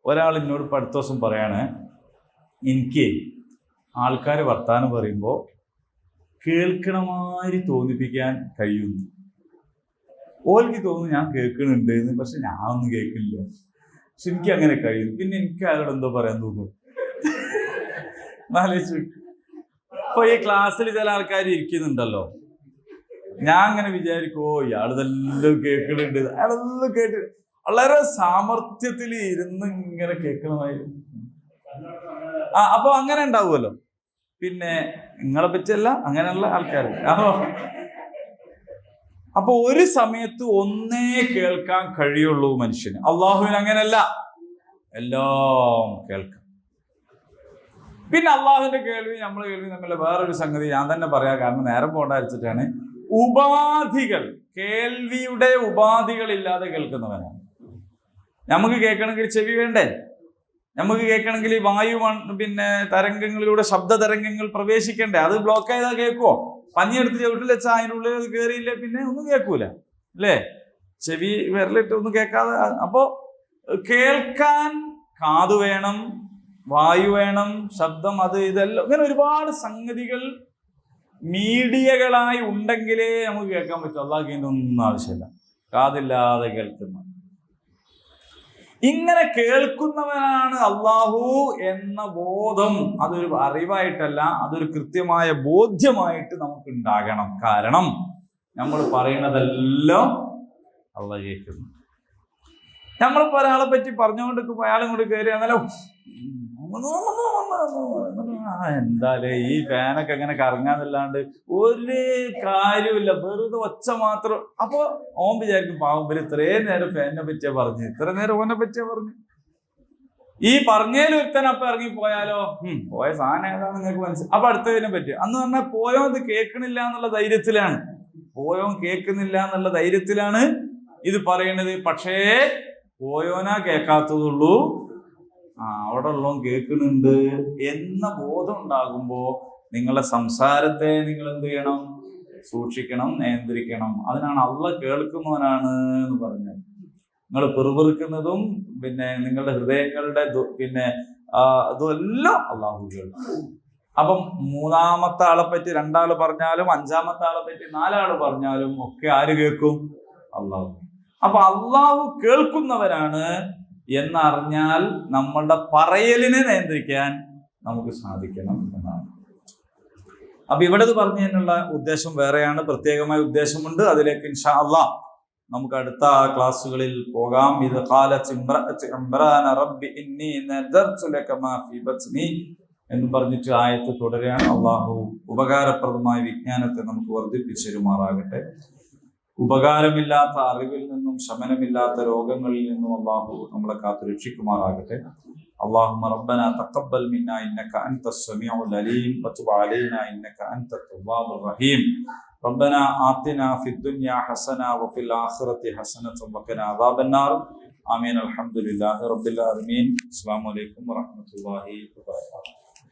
ഒരാൾ എന്നോട് ഇപ്പൊ അടുത്ത ദിവസം പറയാണ്, എനിക്ക് ആൾക്കാർ വർത്താനം പറയുമ്പോൾ കേൾക്കണമാതിരി തോന്നിപ്പിക്കാൻ കഴിയുന്നു. ഓൽക്ക് തോന്നുന്നു ഞാൻ കേൾക്കണുണ്ട് എന്ന്, പക്ഷെ ഞാനൊന്നും കേൾക്കില്ല. പക്ഷെ എനിക്ക് അങ്ങനെ കഴിയുന്നു. പിന്നെ എനിക്ക് ആരോട് എന്തോ പറയാൻ തോന്നുന്നു. ഇപ്പൊ ഈ ക്ലാസ്സിൽ ചില ആൾക്കാർ ഇരിക്കുന്നുണ്ടല്ലോ, ഞാൻ അങ്ങനെ വിചാരിക്കോ ഇയാളിതെല്ലാം കേൾക്കണുണ്ട്, അയാളെല്ലാം കേട്ട് വളരെ സാമർത്ഥ്യത്തിൽ ഇരുന്ന് ഇങ്ങനെ കേൾക്കണമായിരുന്നു. അപ്പൊ അങ്ങനെ ഉണ്ടാവുമല്ലോ. പിന്നെ നിങ്ങളെ പറ്റിയല്ല, അങ്ങനെയുള്ള ആൾക്കാർ. അപ്പൊ ഒരു സമയത്ത് ഒന്നേ കേൾക്കാൻ കഴിയുള്ളൂ മനുഷ്യന്. അള്ളാഹുവിന് അങ്ങനെയല്ല, എല്ലാം കേൾക്കാം. പിന്നെ അള്ളാഹുവിന്റെ കേൾവി നമ്മളെ കേൾവി തമ്മിലുള്ള വേറൊരു സംഗതി ഞാൻ തന്നെ പറയാം, കാരണം നേരം പോണ്ടായിരിച്ചിട്ടാണ്. ഉപാധികൾ, കേൾവിയുടെ ഉപാധികൾ ഇല്ലാതെ കേൾക്കുന്നവനാണ്. നമുക്ക് കേൾക്കണമെങ്കിൽ ചെവി വേണ്ടേ? നമുക്ക് കേൾക്കണമെങ്കിൽ വായു പിന്നെ തരംഗങ്ങളിലൂടെ ശബ്ദ തരംഗങ്ങൾ പ്രവേശിക്കണ്ടേ? അത് ബ്ലോക്ക് ചെയ്താൽ കേൾക്കുവോ? പഞ്ഞിയെടുത്ത് ചവിട്ടിൽ വെച്ചാൽ അതിനുള്ളിൽ അത് കയറിയില്ലേ പിന്നെ ഒന്നും കേൾക്കൂല അല്ലേ? ചെവി വിരലിട്ട് ഒന്നും കേൾക്കാതെ. അപ്പോ കേൾക്കാൻ കാതു വേണം, വായു വേണം, ശബ്ദം, അത് ഇതെല്ലാം ഇങ്ങനെ ഒരുപാട് സംഗതികൾ മീഡിയകളായി ഉണ്ടെങ്കിലേ നമുക്ക് കേൾക്കാൻ പറ്റും. അള്ളാഹുവിന്റെ ഒന്നും ആവശ്യമില്ല, കാതില്ലാതെ കേൾക്കുന്ന. ഇങ്ങനെ കേൾക്കുന്നവനാണ് അള്ളാഹു എന്ന ബോധം, അതൊരു അറിവായിട്ടല്ല, അതൊരു കൃത്യമായ ബോധ്യമായിട്ട് നമുക്ക് ഉണ്ടാകണം. കാരണം നമ്മൾ പറയുന്നതെല്ലാം അള്ളാഹു കേൾക്കുന്നു. നമ്മളിപ്പോ ഒരാളെ പറ്റി പറഞ്ഞുകൊണ്ടിരിക്കുമ്പോ അയാളും കൂടി കയറി എന്നാലും എന്താലേ ഈ ഫാനൊക്കെ അങ്ങനെ കറങ്ങാന്നല്ലാണ്ട് ഒരു കാര്യമില്ല, വെറുതെ ഒച്ച മാത്രം. അപ്പൊ ഓൻ വിചാരിക്കും പാവം ഇത്രയും നേരം ഫാനിനെ പറ്റിയാ പറഞ്ഞു, ഇത്ര നേരം ഓനെ പറ്റിയാ പറഞ്ഞു. ഈ പറഞ്ഞേലും ഒരുത്തൻ അപ്പൊ ഇറങ്ങിപ്പോയാലോ പോയ സാധനം ഏതാന്ന് നിങ്ങൾക്ക് മനസ്സിലായി. അപ്പൊ അടുത്തതിനെ പറ്റി അന്ന് പറഞ്ഞാൽ പോയോ ഇത് കേൾക്കണില്ല എന്നുള്ള ധൈര്യത്തിലാണ്, കേൾക്കുന്നില്ല എന്നുള്ള ധൈര്യത്തിലാണ് ഇത് പറയുന്നത്. പക്ഷേ പോയോനാ കേൾക്കാത്തതുള്ളൂ, അവിടെ ഉള്ളവൻ കേൾക്കുന്നുണ്ട് എന്ന ബോധം ഉണ്ടാകുമ്പോ നിങ്ങളുടെ സംസാരത്തെ നിങ്ങൾ എന്ത് ചെയ്യണം? സൂക്ഷിക്കണം, നിയന്ത്രിക്കണം. അതിനാണ് അള്ളാഹ് കേൾക്കുന്നവനാണ് എന്ന് പറഞ്ഞത്. നിങ്ങൾ പിറുപിറുക്കുന്നതും പിന്നെ നിങ്ങളുടെ ഹൃദയങ്ങളുടെ പിന്നെ ഇതെല്ലാം അള്ളാഹു കേൾക്കും. അപ്പം മൂന്നാമത്തെ ആളെ പറ്റി രണ്ടാള് പറഞ്ഞാലും അഞ്ചാമത്തെ ആളെ പറ്റി നാലാള് പറഞ്ഞാലും ഒക്കെ ആര് കേൾക്കും? അള്ളാഹു. അപ്പൊ അള്ളാഹു കേൾക്കുന്നവരാണ് എന്നറിഞ്ഞാൽ നമ്മളുടെ പറയലിനെ നിയന്ത്രിക്കാൻ നമുക്ക് സാധിക്കണം എന്നാണ്. അപ്പൊ ഇവിടെ പറഞ്ഞതിനുള്ള ഉദ്ദേശം വേറെയാണ്, പ്രത്യേകമായ ഉദ്ദേശമുണ്ട്. അതിലേക്ക് ഇൻഷാ അല്ലാഹ് നമുക്ക് അടുത്ത ക്ലാസ്സുകളിൽ പോകാം. ഇത് ഖാലത്ത് ഇംറാന റബ്ബി ഇന്നി നദർതു ലക മാ ഫീ ബത്നി എന്ന് പറഞ്ഞിട്ട് ആയത്ത് തുടരുകയാണ്. അള്ളാഹു ഉപകാരപ്രദമായ വിജ്ഞാനത്തെ നമുക്ക് വർദ്ധിപ്പിച്ചു തരുമാറാകട്ടെ. ഉപകാരമില്ലാത്ത അറിവിൽ നിന്നും ശമനമില്ലാത്ത രോഗങ്ങളിൽ നിന്നും അള്ളാഹു നമ്മളെ കാത്തു രക്ഷിക്കുമാറാകട്ടെ. اللهم ربنا تقبل منا إنك أنت السميع العليم وتب علينا إنك أنت التواب الرحيم. ربنا آتنا في الدنيا حسنة وفي الآخرة حسنة وقنا عذاب النار. آمين. الحمد لله رب العالمين. السلام عليكم ورحمة الله وبركاته.